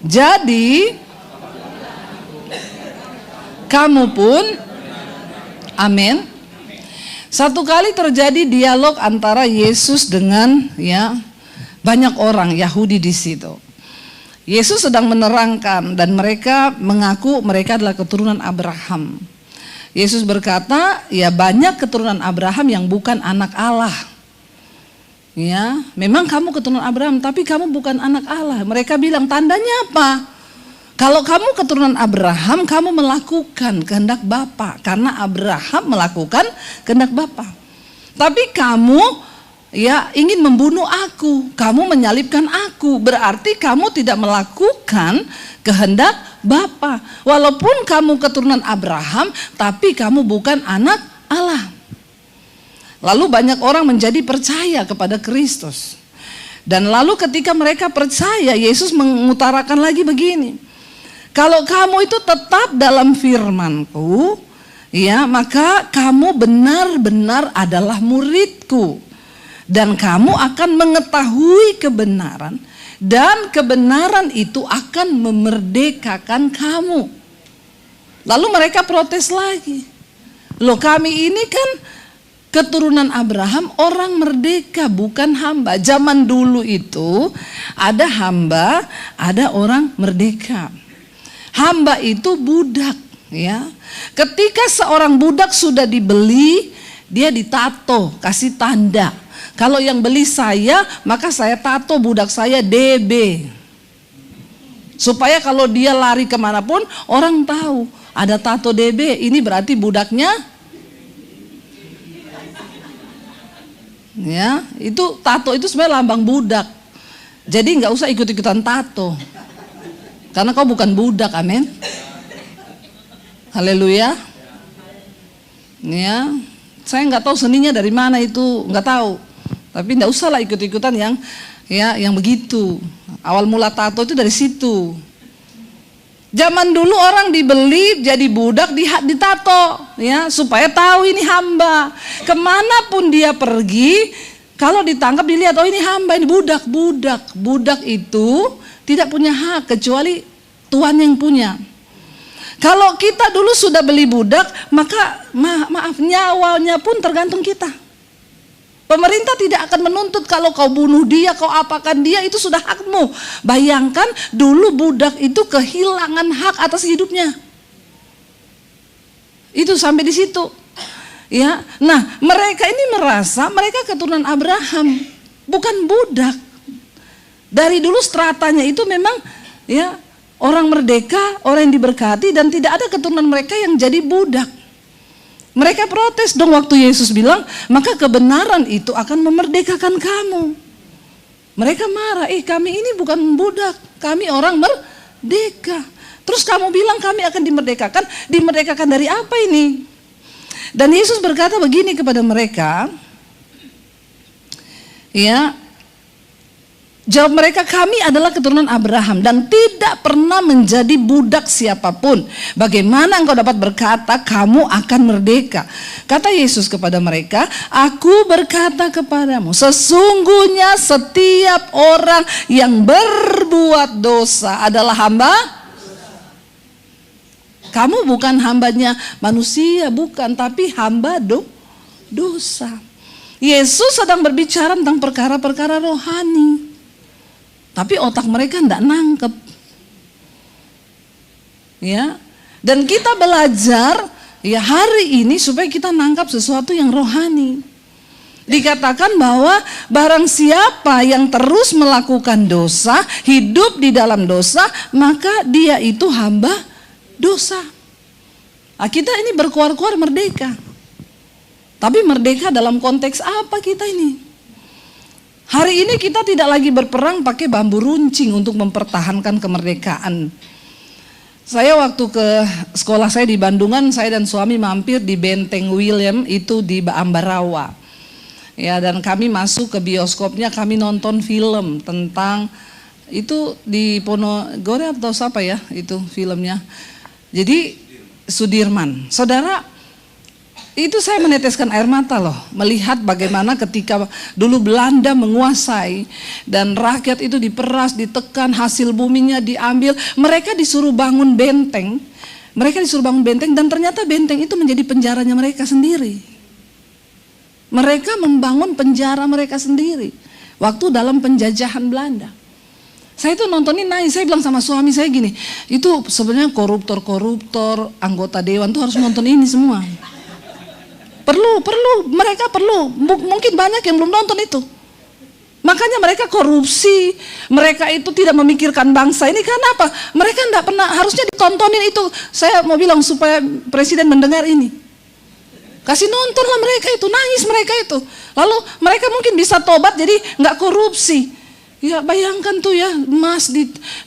S1: Jadi kamu pun, amin. Satu kali terjadi dialog antara Yesus dengan banyak orang Yahudi di situ. Yesus sedang menerangkan dan mereka mengaku mereka adalah keturunan Abraham. Yesus berkata, ya banyak keturunan Abraham yang bukan anak Allah. Ya, memang kamu keturunan Abraham, tapi kamu bukan anak Allah. Mereka bilang, tandanya apa? Kalau kamu keturunan Abraham, kamu melakukan kehendak Bapa, karena Abraham melakukan kehendak Bapa. Tapi kamu ingin membunuh aku, kamu menyalibkan aku, berarti kamu tidak melakukan kehendak Bapa. Walaupun kamu keturunan Abraham, tapi kamu bukan anak Allah. Lalu banyak orang menjadi percaya kepada Kristus. Dan lalu ketika mereka percaya, Yesus mengutarakan lagi begini, kalau kamu itu tetap dalam firman-Ku, maka kamu benar-benar adalah murid-Ku. Dan kamu akan mengetahui kebenaran, dan kebenaran itu akan memerdekakan kamu. Lalu mereka protes lagi. Loh, kami ini kan keturunan Abraham, orang merdeka, bukan hamba. Zaman dulu itu ada hamba, ada orang merdeka. Hamba itu budak, Ketika seorang budak sudah dibeli, dia ditato, kasih tanda. Kalau yang beli saya, maka saya tato budak saya DB. Supaya kalau dia lari kemanapun, orang tahu ada tato DB, ini berarti budaknya. Itu tato itu sebenarnya lambang budak. Jadi nggak usah ikut-ikutan tato, karena kau bukan budak, amin. Haleluya. Saya nggak tahu seninya dari mana itu, nggak tahu. Tapi tidak usahlah ikut-ikutan yang begitu. Awal mula tato itu dari situ. Zaman dulu orang dibeli jadi budak ditato, supaya tahu ini hamba. Kemanapun dia pergi, kalau ditangkap dilihat, oh ini hamba, ini budak. Budak itu tidak punya hak kecuali Tuhan yang punya. Kalau kita dulu sudah beli budak, maka maaf, nyawanya pun tergantung kita. Pemerintah tidak akan menuntut kalau kau bunuh dia, kau apakan dia, itu sudah hakmu. Bayangkan dulu budak itu kehilangan hak atas hidupnya. Itu sampai di situ. Nah, mereka ini merasa mereka keturunan Abraham, bukan budak. Dari dulu stratanya itu memang orang merdeka, orang yang diberkati, dan tidak ada keturunan mereka yang jadi budak. Mereka protes dong waktu Yesus bilang, maka kebenaran itu akan memerdekakan kamu. Mereka marah, kami ini bukan budak, kami orang merdeka. Terus kamu bilang kami akan dimerdekakan dari apa ini? Dan Yesus berkata begini kepada mereka, jawab mereka, kami adalah keturunan Abraham dan tidak pernah menjadi budak siapapun. Bagaimana engkau dapat berkata kamu akan merdeka? Kata Yesus kepada mereka, aku berkata kepadamu, sesungguhnya setiap orang yang berbuat dosa adalah hamba. Kamu bukan hambanya manusia, bukan, tapi hamba dosa. Yesus sedang berbicara tentang perkara-perkara rohani. Tapi otak mereka tidak nangkep. Dan kita belajar hari ini supaya kita nangkap sesuatu yang rohani. Dikatakan bahwa barang siapa yang terus melakukan dosa, hidup di dalam dosa, maka dia itu hamba dosa. Nah, kita ini berkuar-kuar merdeka. Tapi merdeka dalam konteks apa kita ini? Hari ini kita tidak lagi berperang pakai bambu runcing untuk mempertahankan kemerdekaan. Saya waktu ke sekolah saya di Bandungan, saya dan suami mampir di Benteng William itu di Ambarawa. Dan kami masuk ke bioskopnya, kami nonton film tentang Itu di Ponorogo atau siapa ya itu filmnya. Jadi Sudirman. Saudara, itu saya meneteskan air mata loh, melihat bagaimana ketika dulu Belanda menguasai dan rakyat itu diperas, ditekan, hasil buminya diambil, mereka disuruh bangun benteng. Mereka disuruh bangun benteng dan ternyata benteng itu menjadi penjaranya mereka sendiri. Mereka membangun penjara mereka sendiri waktu dalam penjajahan Belanda. Saya itu nontonin nangis, saya bilang sama suami saya gini, itu sebenarnya koruptor, anggota dewan tuh harus nonton ini semua. Perlu, mereka perlu, mungkin banyak yang belum nonton itu. Makanya mereka korupsi, mereka itu tidak memikirkan bangsa ini, karena apa? Mereka tidak pernah, harusnya ditontonin itu. Saya mau bilang supaya presiden mendengar ini. Kasih nontonlah mereka itu, nangis mereka itu. Lalu mereka mungkin bisa tobat jadi nggak korupsi. Ya bayangkan tuh ya, emas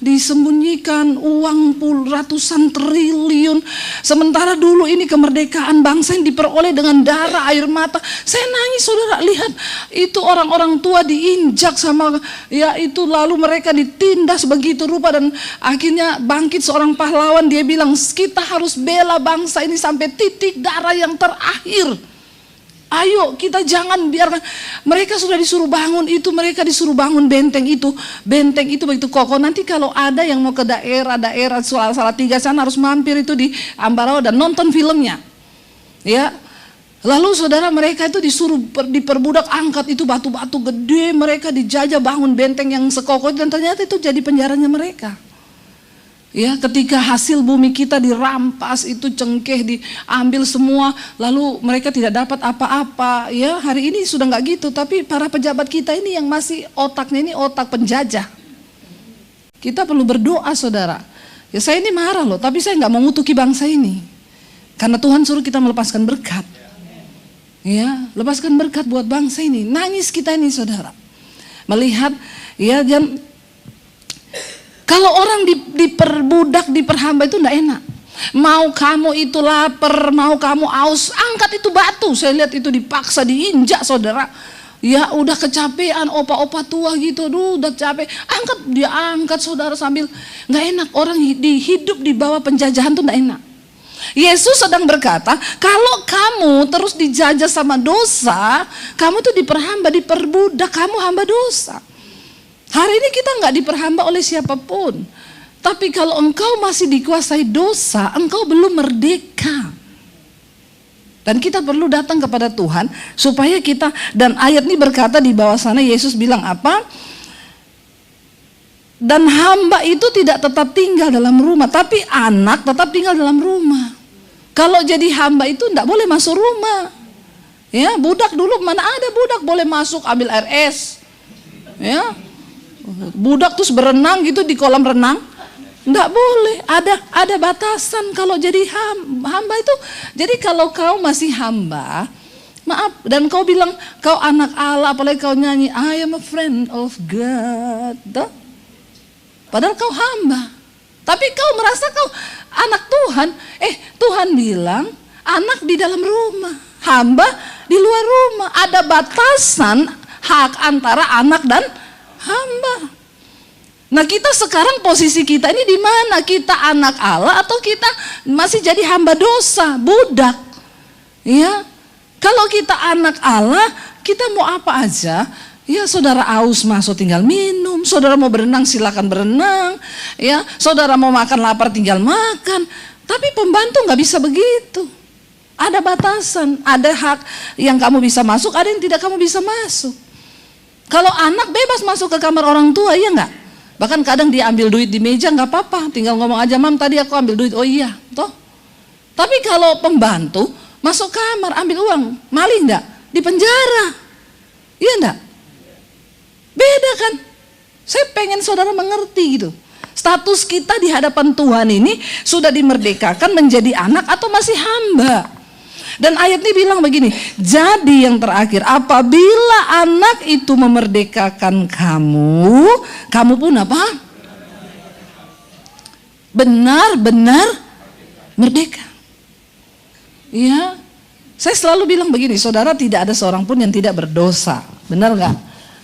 S1: disembunyikan, uang ratusan triliun. Sementara dulu ini kemerdekaan bangsa yang diperoleh dengan darah, air mata. Saya nangis saudara, lihat itu orang-orang tua diinjak sama ya itu, lalu mereka ditindas begitu rupa dan akhirnya bangkit seorang pahlawan, dia bilang kita harus bela bangsa ini sampai titik darah yang terakhir. Ayo kita jangan biarkan mereka sudah disuruh bangun itu, mereka disuruh bangun benteng itu begitu kokoh. Nanti kalau ada yang mau ke daerah Salatiga sana harus mampir itu di Ambarawa dan nonton filmnya. Ya. Lalu saudara, mereka itu disuruh diperbudak, angkat itu batu-batu gede, mereka dijajah bangun benteng yang sekokoh dan ternyata itu jadi penjaranya mereka. Ya, ketika hasil bumi kita dirampas, itu cengkeh diambil semua, lalu mereka tidak dapat apa-apa. Ya, hari ini sudah nggak gitu, tapi para pejabat kita ini yang masih otaknya ini otak penjajah. Kita perlu berdoa saudara. Ya, saya ini marah loh, tapi saya nggak mengutuki bangsa ini, karena Tuhan suruh kita melepaskan berkat. Ya, lepaskan berkat buat bangsa ini. Nangis kita ini saudara, melihat ya kalau orang diperbudak, diperhamba itu enggak enak. Mau kamu itu lapar, mau kamu aus, angkat itu batu. Saya lihat itu dipaksa, diinjak saudara. Ya udah kecapean, opa-opa tua gitu, udah capek. Dia angkat saudara sambil enggak enak. Orang hidup di bawah penjajahan itu enggak enak. Yesus sedang berkata, kalau kamu terus dijajah sama dosa, kamu tuh diperhamba, diperbudak, kamu hamba dosa. Hari ini kita nggak diperhamba oleh siapapun. Tapi kalau engkau masih dikuasai dosa, engkau belum merdeka. Dan kita perlu datang kepada Tuhan supaya kita, dan ayat ini berkata di bawah sana Yesus bilang apa? Dan hamba itu tidak tetap tinggal dalam rumah, tapi anak tetap tinggal dalam rumah. Kalau jadi hamba itu tidak boleh masuk rumah. Ya, budak dulu mana ada budak boleh masuk ambil air es. Ya. Budak terus berenang gitu di kolam renang, enggak boleh, ada batasan kalau jadi hamba itu. Jadi kalau kau masih hamba, maaf, dan kau bilang kau anak Allah, apalagi kau nyanyi I am a friend of God, padahal kau hamba, tapi kau merasa kau anak Tuhan. Tuhan bilang anak di dalam rumah, hamba di luar rumah. Ada batasan hak antara anak dan hamba. Nah, kita sekarang posisi kita ini di mana? Kita anak Allah atau kita masih jadi hamba dosa, budak? Ya. Kalau kita anak Allah, kita mau apa aja? Ya, saudara aus masuk tinggal minum, saudara mau berenang silakan berenang. Ya, saudara mau makan lapar tinggal makan. Tapi pembantu nggak bisa begitu. Ada batasan, ada hak yang kamu bisa masuk, ada yang tidak kamu bisa masuk. Kalau anak bebas masuk ke kamar orang tua, iya nggak? Bahkan kadang dia ambil duit di meja nggak apa-apa, tinggal ngomong aja, mam tadi aku ambil duit, oh iya, toh. Tapi kalau pembantu masuk kamar ambil uang, maling nggak? Di penjara, iya nggak? Beda kan? Saya pengen saudara mengerti gitu. Status kita di hadapan Tuhan ini sudah dimerdekakan menjadi anak atau masih hamba? Dan ayat ini bilang begini, jadi yang terakhir, apabila anak itu memerdekakan kamu, kamu pun apa? Benar-benar merdeka. Ya, saya selalu bilang begini, saudara, tidak ada seorang pun yang tidak berdosa, benar nggak?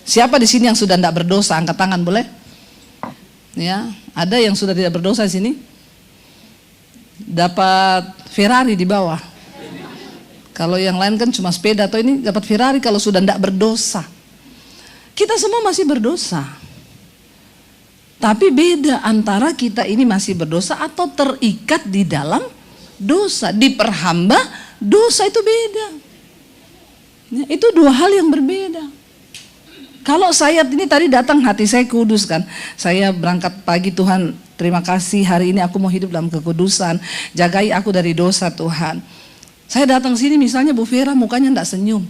S1: Siapa di sini yang sudah tidak berdosa? Angkat tangan boleh? Ya, ada yang sudah tidak berdosa di sini? Dapat Ferrari di bawah. Kalau yang lain kan cuma sepeda, atau ini dapat Ferrari kalau sudah tidak berdosa. Kita semua masih berdosa. Tapi beda antara kita ini masih berdosa atau terikat di dalam dosa. Diperhamba, dosa itu beda. Ya, itu dua hal yang berbeda. Kalau saya ini tadi datang hati saya kudus kan. Saya berangkat pagi, Tuhan terima kasih hari ini aku mau hidup dalam kekudusan. Jagai aku dari dosa Tuhan. Saya datang sini misalnya Bu Vera mukanya enggak senyum.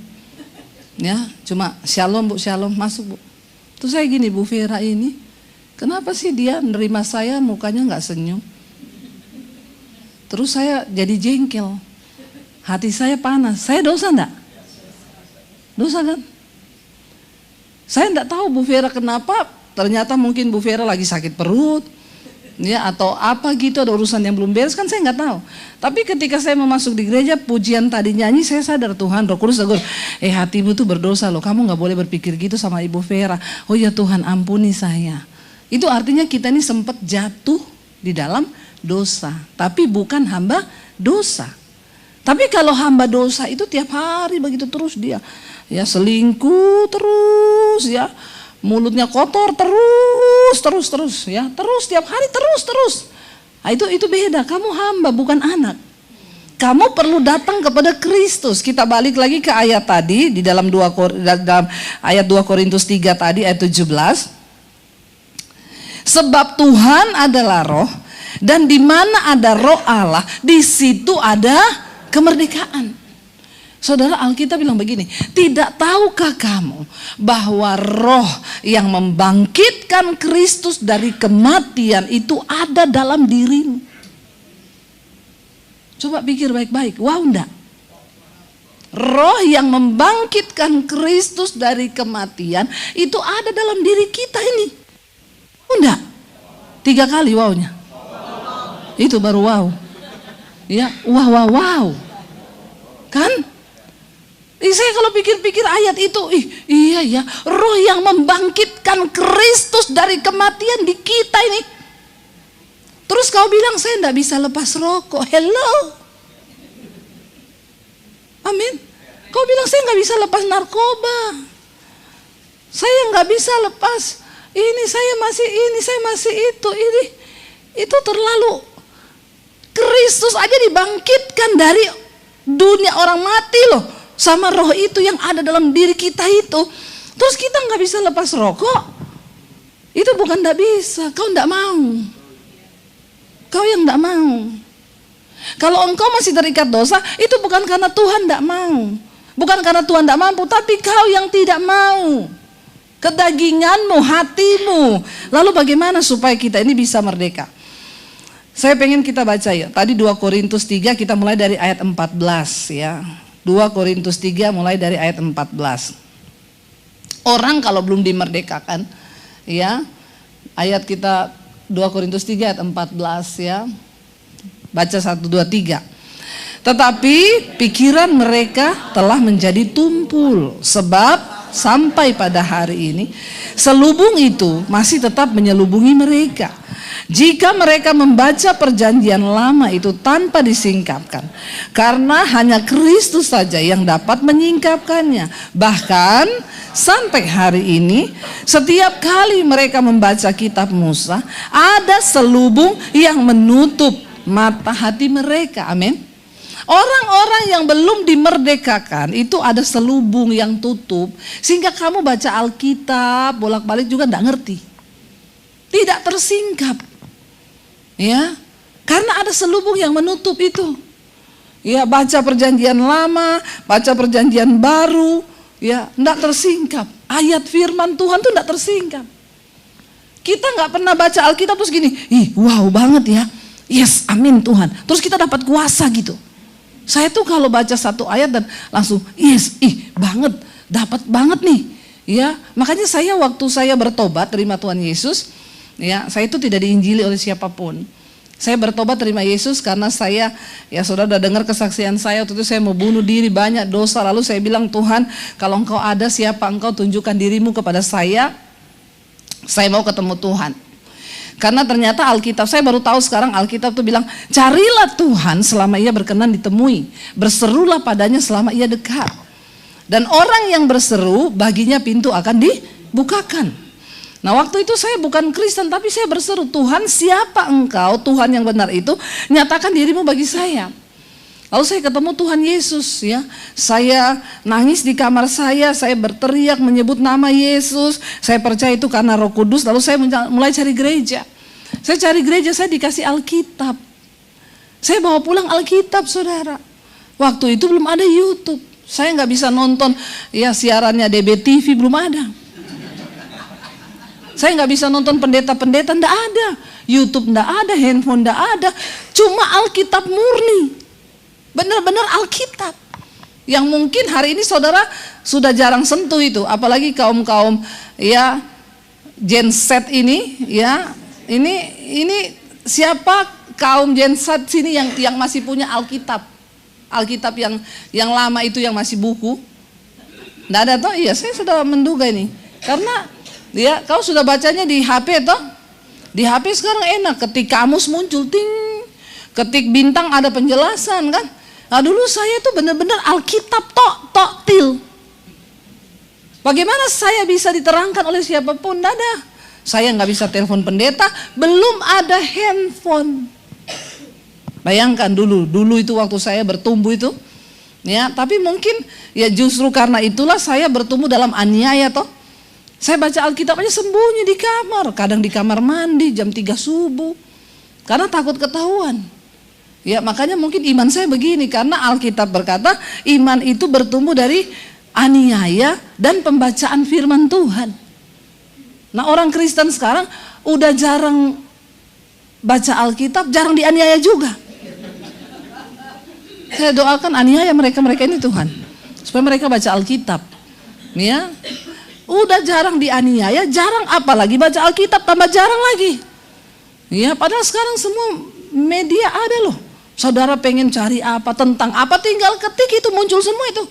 S1: Ya, cuma shalom Bu, shalom, masuk Bu. Terus saya gini, Bu Vera ini kenapa sih dia nerima saya mukanya enggak senyum? Terus saya jadi jengkel. Hati saya panas. Saya dosa enggak? Dosa kan? Saya enggak tahu Bu Vera kenapa, ternyata mungkin Bu Vera lagi sakit perut, ya atau apa gitu, ada urusan yang belum beres kan saya enggak tahu. Tapi ketika saya mau masuk di gereja, pujian tadi nyanyi, saya sadar Tuhan Roh Kudus tegur, hatimu tuh berdosa loh, kamu enggak boleh berpikir gitu sama Ibu Vera. Oh ya Tuhan ampuni saya. Itu artinya kita ini sempat jatuh di dalam dosa, tapi bukan hamba dosa. Tapi kalau hamba dosa itu tiap hari begitu terus dia. Ya selingkuh terus ya, mulutnya kotor terus ya, terus tiap hari terus. Nah, itu beda, kamu hamba bukan anak. Kamu perlu datang kepada Kristus. Kita balik lagi ke ayat tadi di dalam ayat 2 Korintus 3 tadi ayat 17. Sebab Tuhan adalah roh dan di mana ada roh Allah, di situ ada kemerdekaan. Saudara, Alkitab bilang begini, tidak tahukah kamu bahwa roh yang membangkitkan Kristus dari kematian itu ada dalam dirimu? Coba pikir baik-baik, wow enggak? Roh yang membangkitkan Kristus dari kematian itu ada dalam diri kita ini. Enggak? 3 kali wownya. Itu baru wow. Ya, wow. Kan? Saya kalau pikir-pikir ayat itu, iya ya, roh yang membangkitkan Kristus dari kematian di kita ini. Terus kau bilang saya enggak bisa lepas rokok. Hello. Amin. Kau bilang saya enggak bisa lepas narkoba. Saya enggak bisa lepas ini, saya masih itu. Itu terlalu. Kristus aja dibangkitkan dari dunia orang mati loh. Sama roh itu yang ada dalam diri kita itu. Terus kita nggak bisa lepas rokok. Itu bukan nggak bisa, kau nggak mau. Kau yang nggak mau. Kalau engkau masih terikat dosa, itu bukan karena Tuhan nggak mau. Bukan karena Tuhan nggak mampu, tapi kau yang tidak mau. Kedaginganmu, hatimu. Lalu bagaimana supaya kita ini bisa merdeka? Saya pengen kita baca ya. Tadi 2 Korintus 3 kita mulai dari ayat 14 ya. 2 Korintus 3 mulai dari ayat 14. Orang kalau belum dimerdekakan ya, ayat kita 2 Korintus 3 ayat 14 ya. Baca 1, 2, 3. Tetapi pikiran mereka telah menjadi tumpul, sebab sampai pada hari ini selubung itu masih tetap menyelubungi mereka. Jika mereka membaca perjanjian lama itu tanpa disingkapkan, karena hanya Kristus saja yang dapat menyingkapkannya. Bahkan sampai hari ini, setiap kali mereka membaca kitab Musa, ada selubung yang menutup mata hati mereka. Amin. Orang-orang yang belum dimerdekakan itu ada selubung yang tutup, sehingga kamu baca Alkitab bolak-balik juga tidak ngerti, tidak tersingkap. Ya, karena ada selubung yang menutup itu. Ya, baca perjanjian lama, baca perjanjian baru, ya, enggak tersingkap. Ayat firman Tuhan tuh enggak tersingkap. Kita enggak pernah baca Alkitab terus gini, wow banget ya. Yes, amin Tuhan. Terus kita dapat kuasa gitu. Saya tuh kalau baca satu ayat dan langsung, yes, banget, dapat banget nih. Ya, makanya saya waktu saya bertobat terima Tuhan Yesus, ya, saya itu tidak diinjili oleh siapapun. Saya bertobat terima Yesus karena saya, ya saudara udah dengar kesaksian saya, waktu itu saya mau bunuh diri, banyak dosa. Lalu saya bilang, Tuhan kalau engkau ada, siapa engkau, tunjukkan dirimu kepada saya mau ketemu Tuhan. Karena ternyata Alkitab, saya baru tahu sekarang Alkitab tuh bilang, carilah Tuhan selama ia berkenan ditemui, berserulah padanya selama ia dekat. Dan orang yang berseru, baginya pintu akan dibukakan. Nah waktu itu saya bukan Kristen, tapi saya berseru, Tuhan siapa engkau, Tuhan yang benar itu, nyatakan dirimu bagi saya. Lalu saya ketemu Tuhan Yesus ya. Saya nangis di kamar saya berteriak menyebut nama Yesus. Saya percaya itu karena Roh Kudus. Lalu saya mulai cari gereja. Saya cari gereja, saya dikasih Alkitab. Saya bawa pulang Alkitab, saudara. Waktu itu belum ada YouTube. Saya nggak bisa nonton ya siarannya DBTV, belum ada. Saya nggak bisa nonton pendeta-pendeta, nggak ada. YouTube nggak ada, handphone nggak ada. Cuma Alkitab murni. Benar-benar Alkitab. Yang mungkin hari ini saudara sudah jarang sentuh itu. Apalagi kaum-kaum ya Gen Z ini ya. Ini siapa kaum Gen Z sini yang masih punya Alkitab? Alkitab yang lama itu, yang masih buku. Nggak ada toh? Iya, saya sudah menduga ini. Karena ya kau sudah bacanya di HP toh? Di HP sekarang enak, ketik kamus muncul ting. Ketik bintang ada penjelasan kan? Nah dulu saya tuh benar-benar Alkitab tok til. Bagaimana saya bisa diterangkan oleh siapapun? Nggak ada. Saya nggak bisa telepon pendeta, belum ada handphone. Bayangkan dulu itu waktu saya bertumbuh itu, ya. Tapi mungkin ya justru karena itulah saya bertumbuh dalam aniaya toh. Saya baca Alkitab aja sembunyi di kamar, kadang di kamar mandi jam 3 subuh, karena takut ketahuan. Ya makanya mungkin iman saya begini, karena Alkitab berkata iman itu bertumbuh dari aniaya dan pembacaan firman Tuhan. Nah orang Kristen sekarang udah jarang baca Alkitab, jarang dianiaya juga. Saya doakan aniaya mereka ini Tuhan, supaya mereka baca Alkitab. Ya, udah jarang dianiaya, jarang apalagi baca Alkitab, tambah jarang lagi. Ya padahal sekarang semua media ada loh. Saudara pengen cari apa, tentang apa, tinggal ketik itu muncul semua itu.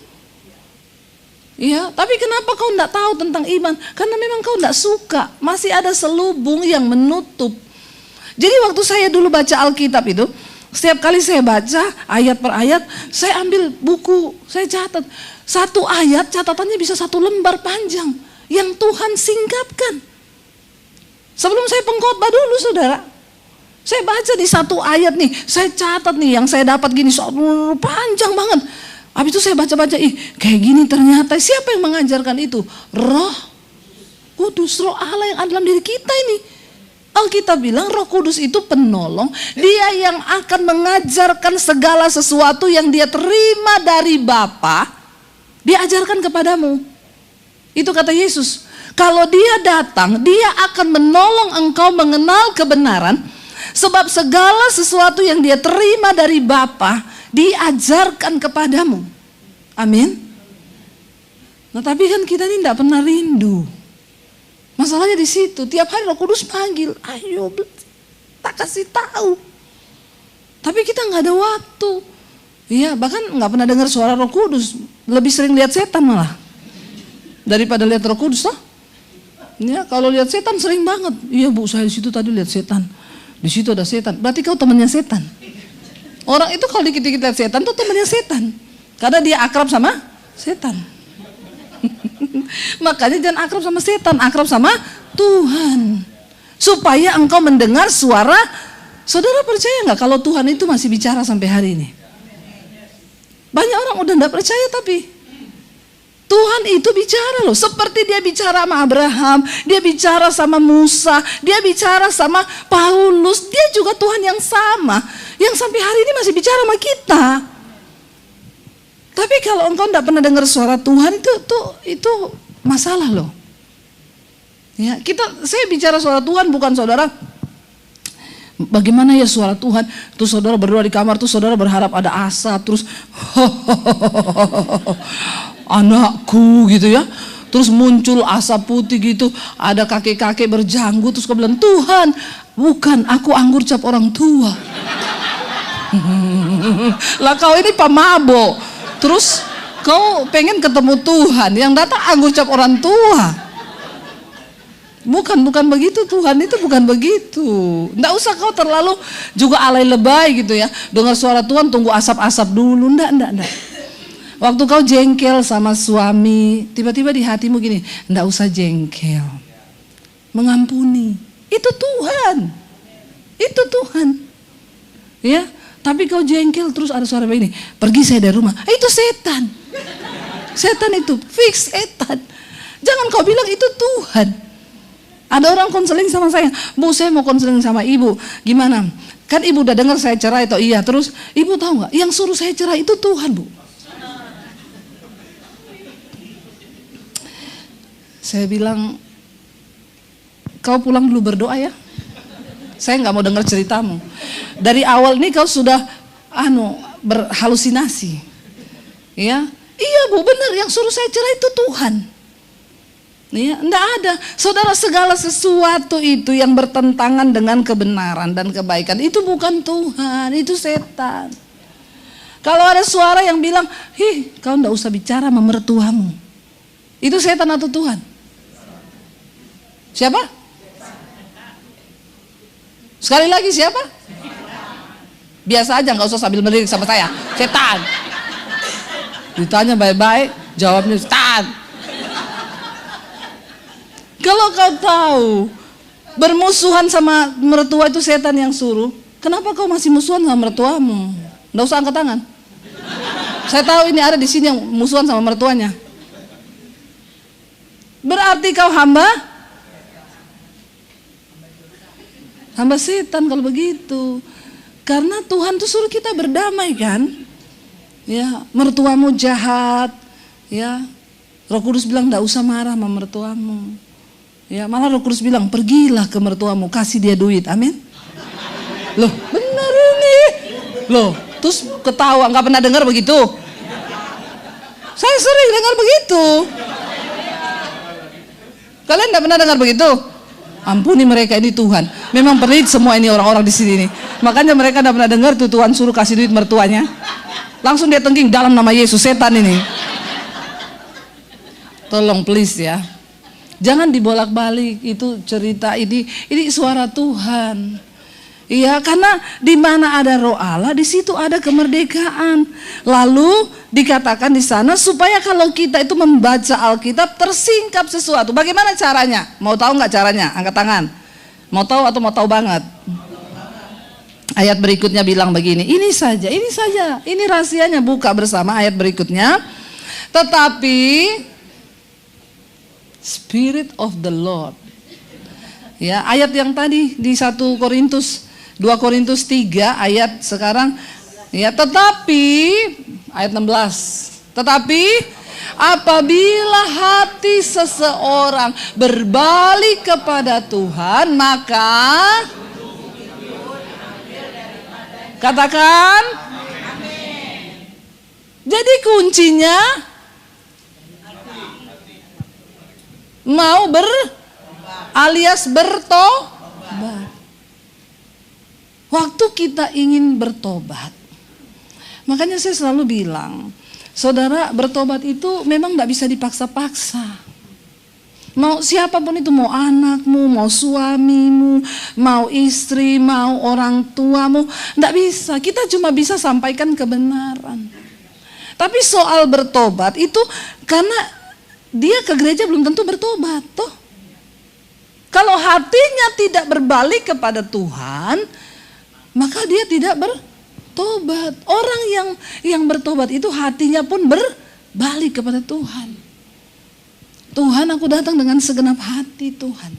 S1: Iya, tapi kenapa kau enggak tahu tentang iman? Karena memang kau enggak suka, masih ada selubung yang menutup. Jadi waktu saya dulu baca Alkitab itu, setiap kali saya baca ayat per ayat, saya ambil buku, saya catat. Satu ayat catatannya bisa 1 lembar panjang yang Tuhan singkapkan. Sebelum saya pengkhotbah dulu saudara, saya baca di 1 ayat nih, saya catat nih yang saya dapat gini, panjang banget. Habis itu saya baca-baca, kayak gini ternyata. Siapa yang mengajarkan itu? Roh Kudus, Roh Allah yang ada dalam diri kita ini. Alkitab bilang Roh Kudus itu penolong, dia yang akan mengajarkan segala sesuatu yang dia terima dari Bapa, diajarkan kepadamu. Itu kata Yesus. Kalau dia datang, dia akan menolong engkau mengenal kebenaran, sebab segala sesuatu yang dia terima dari Bapa diajarkan kepadamu. Amin. Nah tapi kan kita ini tidak pernah rindu. Masalahnya di situ, tiap hari Roh Kudus panggil, ayo tak kasih tahu. Tapi kita nggak ada waktu. Iya, bahkan nggak pernah dengar suara Roh Kudus, lebih sering lihat setan malah daripada lihat Roh Kudus, toh? Ya, kalau lihat setan sering banget. Iya bu, saya di situ tadi lihat setan. Di situ ada setan. Berarti kau temannya setan. Orang itu kalau dikit-dikit lihat setan tuh temannya setan, karena dia akrab sama setan. Makanya jangan akrab sama setan, akrab sama Tuhan, supaya engkau mendengar suara. Saudara percaya nggak kalau Tuhan itu masih bicara sampai hari ini? Banyak orang udah nggak percaya, tapi Tuhan itu bicara loh. Seperti dia bicara sama Abraham, dia bicara sama Musa, dia bicara sama Paulus. Dia juga Tuhan yang sama, yang sampai hari ini masih bicara sama kita. Tapi kalau engkau tidak pernah dengar suara Tuhan, itu masalah loh. Ya, saya bicara suara Tuhan bukan saudara. Bagaimana ya suara Tuhan? Terus saudara berdoa di kamar, terus saudara berharap ada asap, terus anakku gitu ya. Terus muncul asap putih gitu, ada kakek-kakek berjanggut, terus kau bilang, Tuhan, bukan, aku anggur cap orang tua. Lah kau ini pemabok. Terus kau pengen ketemu Tuhan, yang datang anggur cap orang tua. Bukan begitu Tuhan, itu bukan begitu. Nggak usah kau terlalu juga alay lebay gitu ya. Dengar suara Tuhan tunggu asap-asap dulu, enggak. Waktu kau jengkel sama suami, tiba-tiba di hatimu gini, enggak usah jengkel. Mengampuni, itu Tuhan. Itu Tuhan. Ya, tapi kau jengkel terus ada suara begini, pergi saya dari rumah. Itu setan. Setan itu, fix setan. Jangan kau bilang itu Tuhan. Ada orang konseling sama saya, Bu saya mau konseling sama ibu, gimana? Kan ibu udah dengar saya cerai atau iya, terus ibu tahu nggak? Yang suruh saya cerai itu Tuhan, Bu. Saya bilang, kau pulang dulu berdoa ya. Saya nggak mau dengar ceritamu. Dari awal ini kau sudah berhalusinasi, ya? Iya Bu, benar. Yang suruh saya cerai itu Tuhan. Ya, enggak ada. Saudara, segala sesuatu itu yang bertentangan dengan kebenaran dan kebaikan itu bukan Tuhan, itu setan. Kalau ada suara yang bilang, kau enggak usah bicara sama mertuamu. Itu setan atau Tuhan? Siapa? Sekali lagi siapa? Biasa aja, enggak usah sambil melirik sama saya. Setan. Ditanya baik-baik, jawabnya setan. Kalau kau tahu bermusuhan sama mertua itu setan yang suruh, kenapa kau masih musuhan sama mertuamu? Nggak usah angkat tangan. Saya tahu ini ada di sini yang musuhan sama mertuanya. Berarti kau hamba setan kalau begitu. Karena Tuhan tuh suruh kita berdamai kan? Ya, mertuamu jahat, ya. Roh Kudus bilang nggak usah marah sama mertuamu. Ya, malah Roh Kudus bilang pergilah ke mertuamu, kasih dia duit, amin. Loh, benar ini. Loh, terus ketawa, nggak pernah dengar begitu? Saya sering dengar begitu. Kalian nggak pernah dengar begitu? Ampuni mereka, ini Tuhan. Memang pelit semua ini orang-orang di sini nih. Makanya mereka nggak pernah dengar tuh Tuhan suruh kasih duit mertuanya. Langsung dia tengking dalam nama Yesus, setan ini. Tolong please ya. Jangan dibolak-balik itu cerita ini suara Tuhan. Iya, karena di mana ada Roh Allah, di situ ada kemerdekaan. Lalu dikatakan di sana supaya kalau kita itu membaca Alkitab tersingkap sesuatu. Bagaimana caranya? Mau tahu nggak caranya? Angkat tangan. Mau tahu atau mau tahu banget? Ayat berikutnya bilang begini, ini saja, ini rahasianya, buka bersama ayat berikutnya. Tetapi Spirit of the Lord. Ya, ayat yang tadi di 2 Korintus 3 ayat sekarang ya, tetapi ayat 16. Tetapi apabila hati seseorang berbalik kepada Tuhan, maka katakan amin. Jadi kuncinya mau alias bertobat. Waktu kita ingin bertobat, makanya saya selalu bilang, saudara, bertobat itu memang gak bisa dipaksa-paksa. Mau siapapun itu, mau anakmu, mau suamimu, mau istri, mau orang tuamu, gak bisa. Kita cuma bisa sampaikan kebenaran. Tapi soal bertobat itu karena dia ke gereja belum tentu bertobat, toh. Kalau hatinya tidak berbalik kepada Tuhan, maka dia tidak bertobat. Orang yang bertobat itu hatinya pun berbalik kepada Tuhan. Tuhan, aku datang dengan segenap hati, Tuhan.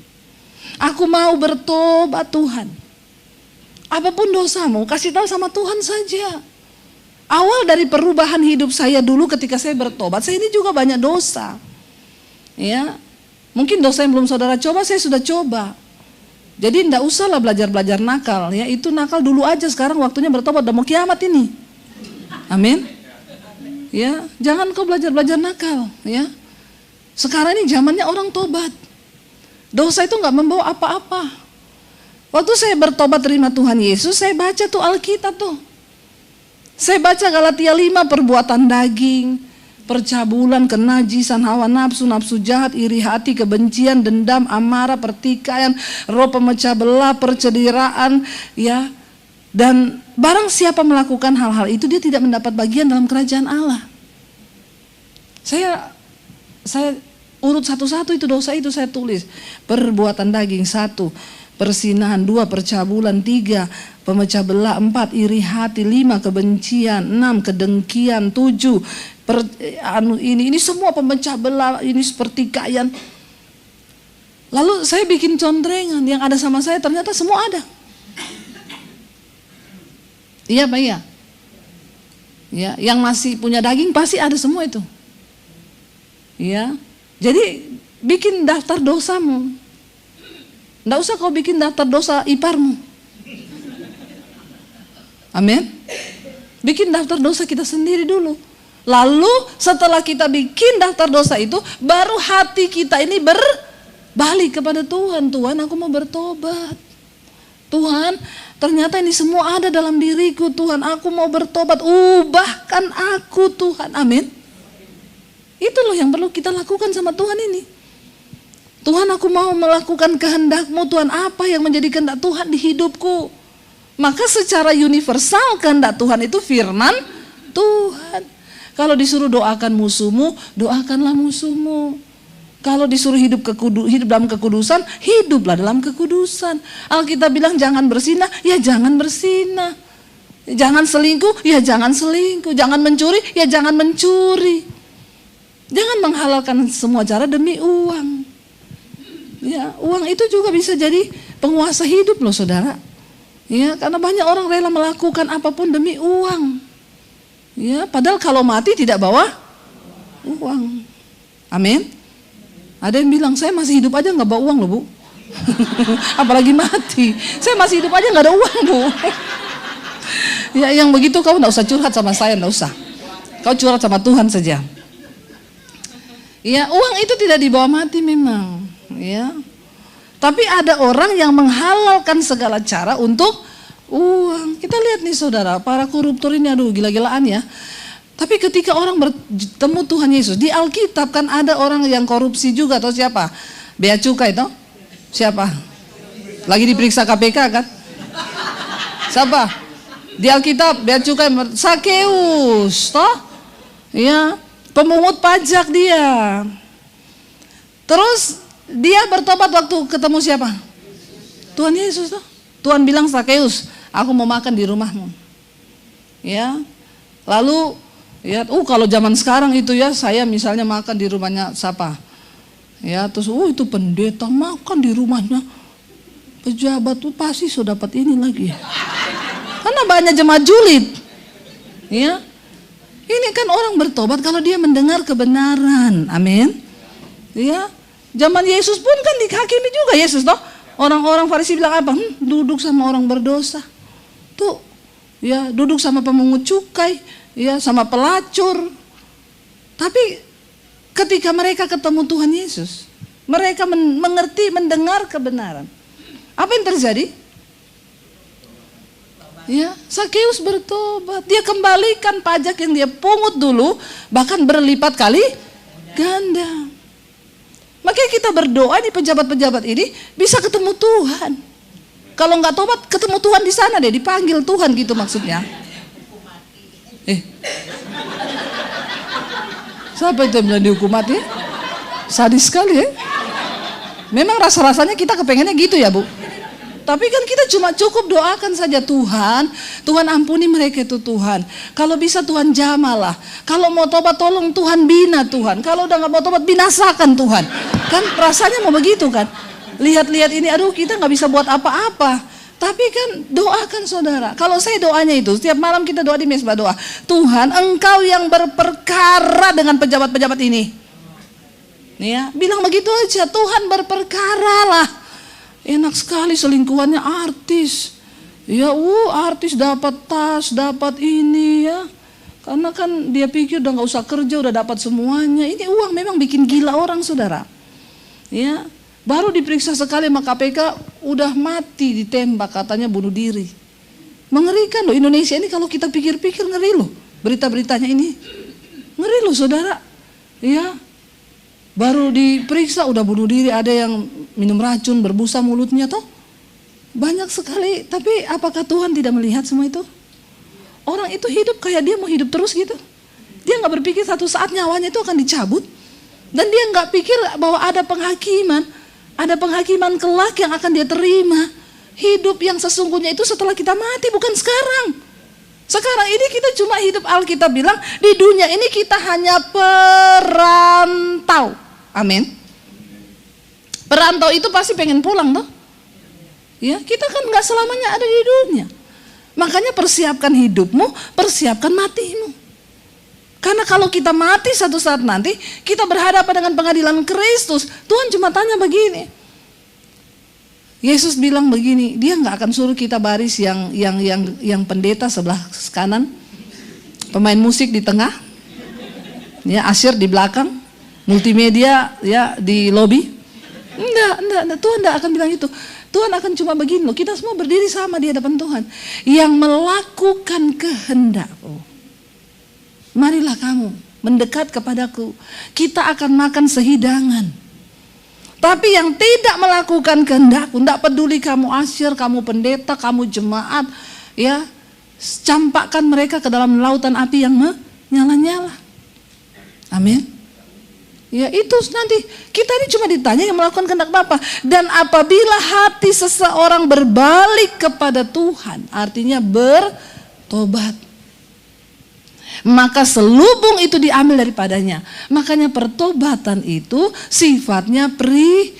S1: Aku mau bertobat, Tuhan. Apapun dosamu, kasih tahu sama Tuhan saja. Awal dari perubahan hidup saya dulu ketika saya bertobat, saya ini juga banyak dosa. Ya, mungkin dosa yang belum saudara coba, saya sudah coba. Jadi enggak usahlah belajar-belajar nakal, ya itu nakal dulu aja, sekarang waktunya bertobat, udah mau kiamat ini. Amin. Ya, jangan kau belajar-belajar nakal, ya. Sekarang ini zamannya orang tobat. Dosa itu enggak membawa apa-apa. Waktu saya bertobat terima Tuhan Yesus, saya baca tuh Alkitab tuh. Saya baca Galatia 5, perbuatan daging, percabulan, kenajisan, hawa nafsu, nafsu jahat, iri hati, kebencian, dendam, amarah, pertikaian, roh pemecah belah, percederaan, ya. Dan barang siapa melakukan hal-hal itu, dia tidak mendapat bagian dalam kerajaan Allah. Saya urut satu-satu itu dosa itu saya tulis. Perbuatan daging 1, persinahan 2, percabulan 3, pemecah belah 4, iri hati 5, kebencian 6, kedengkian 7, ini semua pemecah belah, ini pertikaian. Lalu saya bikin contrengan, yang ada sama saya ternyata semua ada. Iya Pak, iya. Ya, yang masih punya daging pasti ada semua itu. Ya. Jadi bikin daftar dosamu. Nggak usah kau bikin daftar dosa iparmu. Amin. Bikin daftar dosa kita sendiri dulu. Lalu setelah kita bikin daftar dosa itu, baru hati kita ini berbalik kepada Tuhan. Tuhan, aku mau bertobat. Tuhan, ternyata ini semua ada dalam diriku. Tuhan, aku mau bertobat. Ubahkan aku Tuhan. Amin. Itu loh yang perlu kita lakukan sama Tuhan ini. Tuhan, aku mau melakukan kehendak-Mu. Tuhan, apa yang menjadi kehendak Tuhan di hidupku? Maka secara universal kehendak Tuhan itu firman Tuhan. Kalau disuruh doakan musuhmu, doakanlah musuhmu. Kalau disuruh hidup dalam kekudusan, hiduplah dalam kekudusan. Alkitab bilang jangan bersinah, ya jangan bersinah. Jangan selingkuh, ya jangan selingkuh. Jangan mencuri, ya jangan mencuri. Jangan menghalalkan semua cara demi uang. Ya, uang itu juga bisa jadi penguasa hidup loh saudara. Ya, karena banyak orang rela melakukan apapun demi uang. Ya, padahal kalau mati tidak bawa uang. Amin. Ada yang bilang, saya masih hidup aja nggak bawa uang loh Bu. Apalagi mati. Saya masih hidup aja nggak ada uang Bu. Ya, yang begitu kau nggak usah curhat sama saya, nggak usah. Kau curhat sama Tuhan saja. Ya, uang itu tidak dibawa mati memang. Ya. Tapi ada orang yang menghalalkan segala cara untuk uang. Kita lihat nih saudara, para koruptor ini aduh gila-gilaan ya. Tapi ketika orang bertemu Tuhan Yesus, di Alkitab kan ada orang yang korupsi juga, atau siapa? Bea Cukai itu? Siapa? Lagi diperiksa KPK kan? Siapa? Di Alkitab Bea Cukai, Sakeus, toh? Ya, pemungut pajak dia. Terus dia bertobat waktu ketemu siapa? Tuhan Yesus toh. Tuhan bilang, Sakeus, aku mau makan di rumahmu. Ya. Lalu ya, kalau zaman sekarang itu ya, saya misalnya makan di rumahnya siapa? Ya, terus itu pendeta makan di rumahnya pejabat tuh pasti sudah dapat ini lagi. Karena banyak jemaat julid. Ya. Ini kan orang bertobat kalau dia mendengar kebenaran. Amin. Ya. Zaman Yesus pun kan dihakimi juga Yesus toh. Orang-orang Farisi bilang apa? Duduk sama orang berdosa. Tuh, ya duduk sama pemungut cukai, ya sama pelacur. Tapi ketika mereka ketemu Tuhan Yesus, mereka mengerti, mendengar kebenaran. Apa yang terjadi? Ya, Sakeus bertobat. Dia kembalikan pajak yang dia pungut dulu, bahkan berlipat kali ganda. Makanya kita berdoa di pejabat-pejabat ini bisa ketemu Tuhan. Kalau nggak tobat, ketemu Tuhan di sana deh, dipanggil Tuhan gitu maksudnya. Siapa itu yang bilang dihukum mati? Sadis sekali ya. Memang rasa-rasanya kita kepengennya gitu ya Bu. Tapi kan kita cuma cukup doakan saja Tuhan. Tuhan ampuni mereka itu Tuhan. Kalau bisa Tuhan jamalah. Kalau mau tobat tolong Tuhan bina Tuhan. Kalau udah gak mau tobat binasakan Tuhan. Kan rasanya mau begitu kan. Lihat-lihat ini aduh kita gak bisa buat apa-apa. Tapi kan doakan saudara. Kalau saya doanya itu setiap malam kita doa di mesbah doa. Tuhan engkau yang berperkara dengan pejabat-pejabat ini. Nih ya, bilang begitu aja. Tuhan berperkara lah. Enak sekali selingkuhannya artis. Ya, artis dapat tas, dapat ini ya. Karena kan dia pikir udah nggak usah kerja, udah dapat semuanya. Ini uang memang bikin gila orang, saudara. Ya, baru diperiksa sekali sama KPK, udah mati ditembak, katanya bunuh diri. Mengerikan loh Indonesia ini kalau kita pikir-pikir ngeri loh. Berita-beritanya ini ngeri loh, saudara. Iya. Baru diperiksa udah bunuh diri, ada yang minum racun, berbusa mulutnya toh. Banyak sekali, tapi apakah Tuhan tidak melihat semua itu? Orang itu hidup kayak dia mau hidup terus gitu. Dia nggak berpikir satu saat nyawanya itu akan dicabut. Dan dia nggak pikir bahwa ada penghakiman kelak yang akan dia terima. Hidup yang sesungguhnya itu setelah kita mati, bukan sekarang. Sekarang ini kita cuma hidup, Alkitab bilang di dunia ini kita hanya perantau. Amin. Perantau itu pasti pengen pulang toh. Ya, kita kan nggak selamanya ada di dunia. Makanya persiapkan hidupmu, persiapkan matimu. Karena kalau kita mati satu saat nanti, kita berhadapan dengan pengadilan Kristus. Tuhan cuma tanya begini. Yesus bilang begini, dia nggak akan suruh kita baris yang pendeta sebelah kanan, pemain musik di tengah, ya asyir di belakang, multimedia ya di lobi. Enggak, Tuhan enggak akan bilang itu. Tuhan akan cuma begini loh, kita semua berdiri sama di hadapan Tuhan. Yang melakukan kehendakku, marilah kamu mendekat kepadaku, kita akan makan sehidangan. Tapi yang tidak melakukan kehendakku, tidak peduli kamu asyir, kamu pendeta, kamu jemaat, ya campakkan mereka ke dalam lautan api yang menyala-nyala. Amin. Ya itu nanti kita ini cuma ditanya yang melakukan kehendak Bapa. Dan apabila hati seseorang berbalik kepada Tuhan, artinya bertobat, maka selubung itu diambil daripadanya. Makanya pertobatan itu sifatnya pribadi.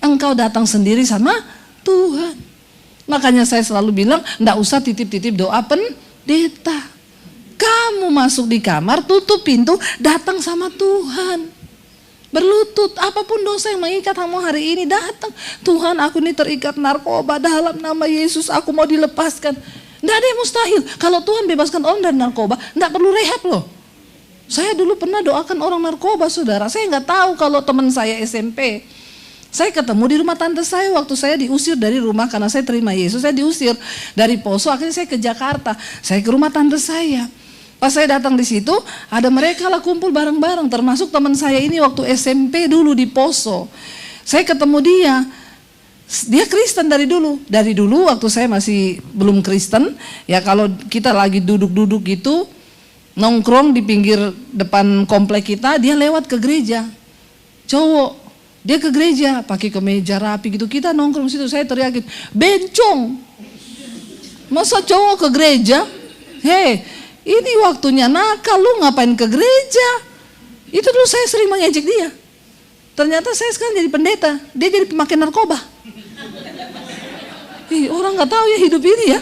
S1: Engkau datang sendiri sama Tuhan. Makanya saya selalu bilang, enggak usah titip-titip doa pendeta. Kamu masuk di kamar, tutup pintu, datang sama Tuhan. Berlutut, apapun dosa yang mengikat kamu hari ini, datang. Tuhan, aku ini terikat narkoba, dalam nama Yesus aku mau dilepaskan. Tidak ada yang mustahil. Kalau Tuhan bebaskan orang dari narkoba, tidak perlu rehab loh. Saya dulu pernah doakan orang narkoba, saudara. Saya nggak tahu kalau teman saya SMP. Saya ketemu di rumah tante saya waktu saya diusir dari rumah karena saya terima Yesus. Saya diusir dari Poso, akhirnya saya ke Jakarta. Saya ke rumah tante saya. Pas saya datang di situ, ada mereka lah kumpul bareng-bareng, termasuk teman saya ini waktu SMP dulu di Poso. Saya ketemu dia. Dia Kristen dari dulu. Dari dulu waktu saya masih belum Kristen, ya kalau kita lagi duduk-duduk gitu, nongkrong di pinggir depan komplek kita, dia lewat ke gereja. Cowok, dia ke gereja pakai kemeja rapi gitu. Kita nongkrong situ, saya teriakin, "Bencong. Masa cowok ke gereja? Hei, ini waktunya nakal, lu ngapain ke gereja?" Itu dulu saya sering mengejek dia. Ternyata saya sekarang jadi pendeta, dia jadi pemakai narkoba. Orang nggak tahu ya hidup ini ya.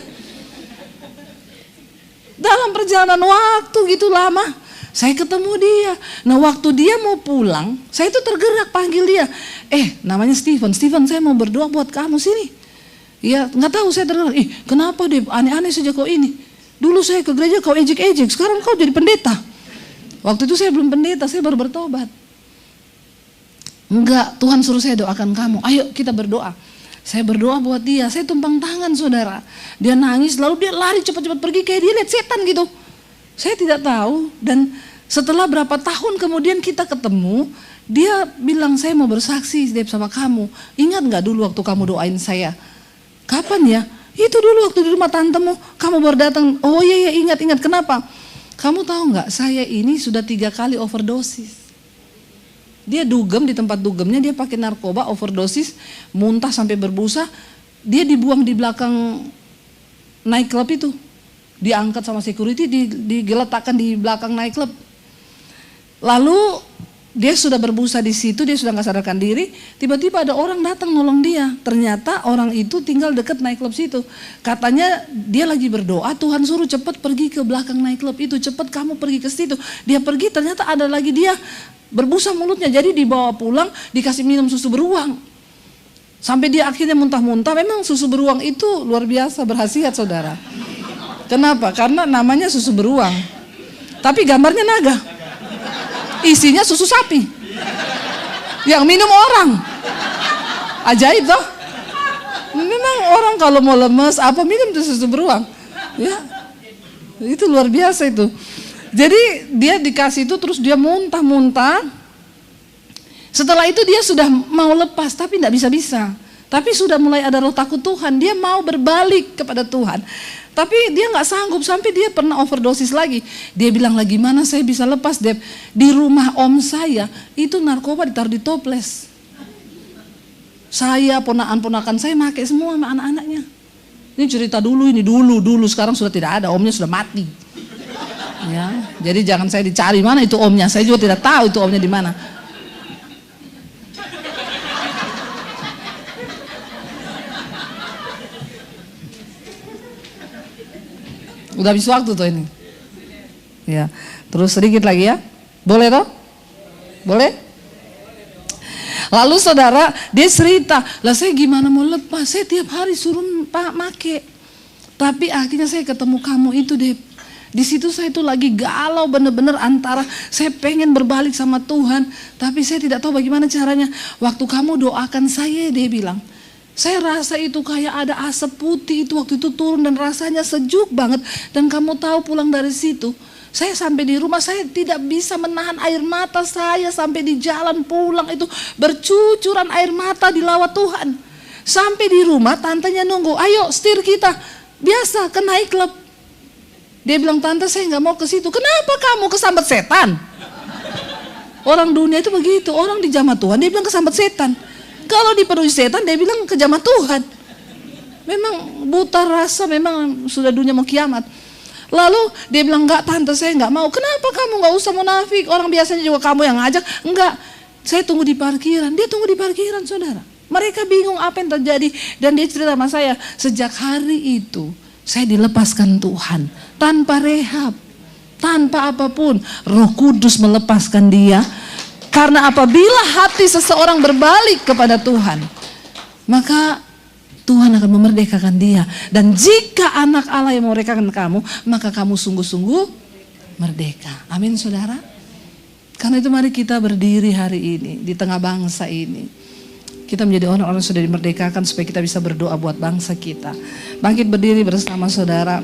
S1: Dalam perjalanan waktu gitu lama, saya ketemu dia. Nah waktu dia mau pulang, saya itu tergerak panggil dia. Namanya Steven, saya mau berdoa buat kamu sini. Ya nggak tahu saya tergerak. Kenapa deh aneh-aneh saja kau ini? Dulu saya ke gereja kau ejek-ejek, sekarang kau jadi pendeta. Waktu itu saya belum pendeta, saya baru bertobat. Enggak, Tuhan suruh saya doakan kamu. Ayo kita berdoa. Saya berdoa buat dia, saya tumpang tangan saudara. Dia nangis, lalu dia lari cepat-cepat pergi kayak dia lihat setan gitu. Saya tidak tahu, dan setelah berapa tahun kemudian kita ketemu, dia bilang saya mau bersaksi Deb sama kamu. Ingat gak dulu waktu kamu doain saya? Kapan ya? Itu dulu waktu di rumah tantemu, kamu baru datang. Oh iya ingat, kenapa? Kamu tahu gak, saya ini sudah 3 kali overdosis. Dia dugem, di tempat dugemnya dia pakai narkoba, overdosis, muntah sampai berbusa. Dia dibuang di belakang nightclub itu. Diangkat sama security, digeletakkan di belakang nightclub. Lalu dia sudah berbusa di situ, dia sudah nggak sadarkan diri. Tiba-tiba ada orang datang nolong dia. Ternyata orang itu tinggal dekat nightclub situ. Katanya dia lagi berdoa, Tuhan suruh cepat pergi ke belakang nightclub itu, cepat kamu pergi ke situ. Dia pergi, ternyata ada lagi dia berbusa mulutnya, jadi dibawa pulang, dikasih minum susu beruang. Sampai dia akhirnya muntah-muntah. Memang susu beruang itu luar biasa berkhasiat saudara. Kenapa? Karena namanya susu beruang, tapi gambarnya naga. Isinya susu sapi yang minum orang. Ajaib toh. Memang orang kalau mau lemes apa minum tuh susu beruang. Ya, itu luar biasa itu. Jadi dia dikasih itu terus dia muntah-muntah. Setelah itu dia sudah mau lepas tapi tidak bisa-bisa. Tapi sudah mulai ada roh takut Tuhan. Dia mau berbalik kepada Tuhan. Tapi dia nggak sanggup sampai dia pernah overdosis lagi. Dia bilang lagi mana saya bisa lepas Deb. Di rumah om saya itu narkoba ditaruh di toples. Saya ponakan-ponakan saya pakai semua sama anak-anaknya. Ini cerita dulu, ini dulu sekarang sudah tidak ada, omnya sudah mati. Ya, jadi jangan saya dicari mana itu omnya. Saya juga tidak tahu itu omnya di mana. Udah habis waktu tuh ini. Ya, terus sedikit lagi ya. Boleh toh? Boleh? Lalu saudara, dia cerita, lah saya gimana mau lepas? Saya tiap hari suruh Pak make. Tapi akhirnya saya ketemu kamu itu deh. Di situ saya itu lagi galau bener-bener antara saya pengen berbalik sama Tuhan, tapi saya tidak tahu bagaimana caranya. Waktu kamu doakan saya, dia bilang, saya rasa itu kayak ada asap putih itu waktu itu turun dan rasanya sejuk banget. Dan kamu tahu pulang dari situ, saya sampai di rumah saya tidak bisa menahan air mata saya. Sampai di jalan pulang itu bercucuran air mata di lawat Tuhan. Sampai di rumah tantenya nunggu, ayo setir kita. Biasa ke night club. Dia bilang, tante saya gak mau ke situ. Kenapa kamu kesambat setan? Orang dunia itu begitu. Orang di jamaah Tuhan dia bilang kesambat setan. Kalau dipenuhi setan dia bilang ke jamaah Tuhan. Memang buta rasa, memang sudah dunia mau kiamat. Lalu dia bilang, enggak tante saya enggak mau. Kenapa kamu enggak usah munafik? Orang biasanya juga kamu yang ngajak. Enggak, saya tunggu di parkiran. Dia tunggu di parkiran saudara. Mereka bingung apa yang terjadi. Dan dia cerita sama saya, sejak hari itu saya dilepaskan Tuhan. Tanpa rehab, tanpa apapun. Roh Kudus melepaskan dia. Karena apabila hati seseorang berbalik kepada Tuhan, maka Tuhan akan memerdekakan dia. Dan jika anak Allah yang memerdekakan kamu, maka kamu sungguh-sungguh merdeka. Amin saudara. Karena itu mari kita berdiri hari ini di tengah bangsa ini. Kita menjadi orang-orang yang sudah dimerdekakan supaya kita bisa berdoa buat bangsa kita. Bangkit berdiri bersama saudara.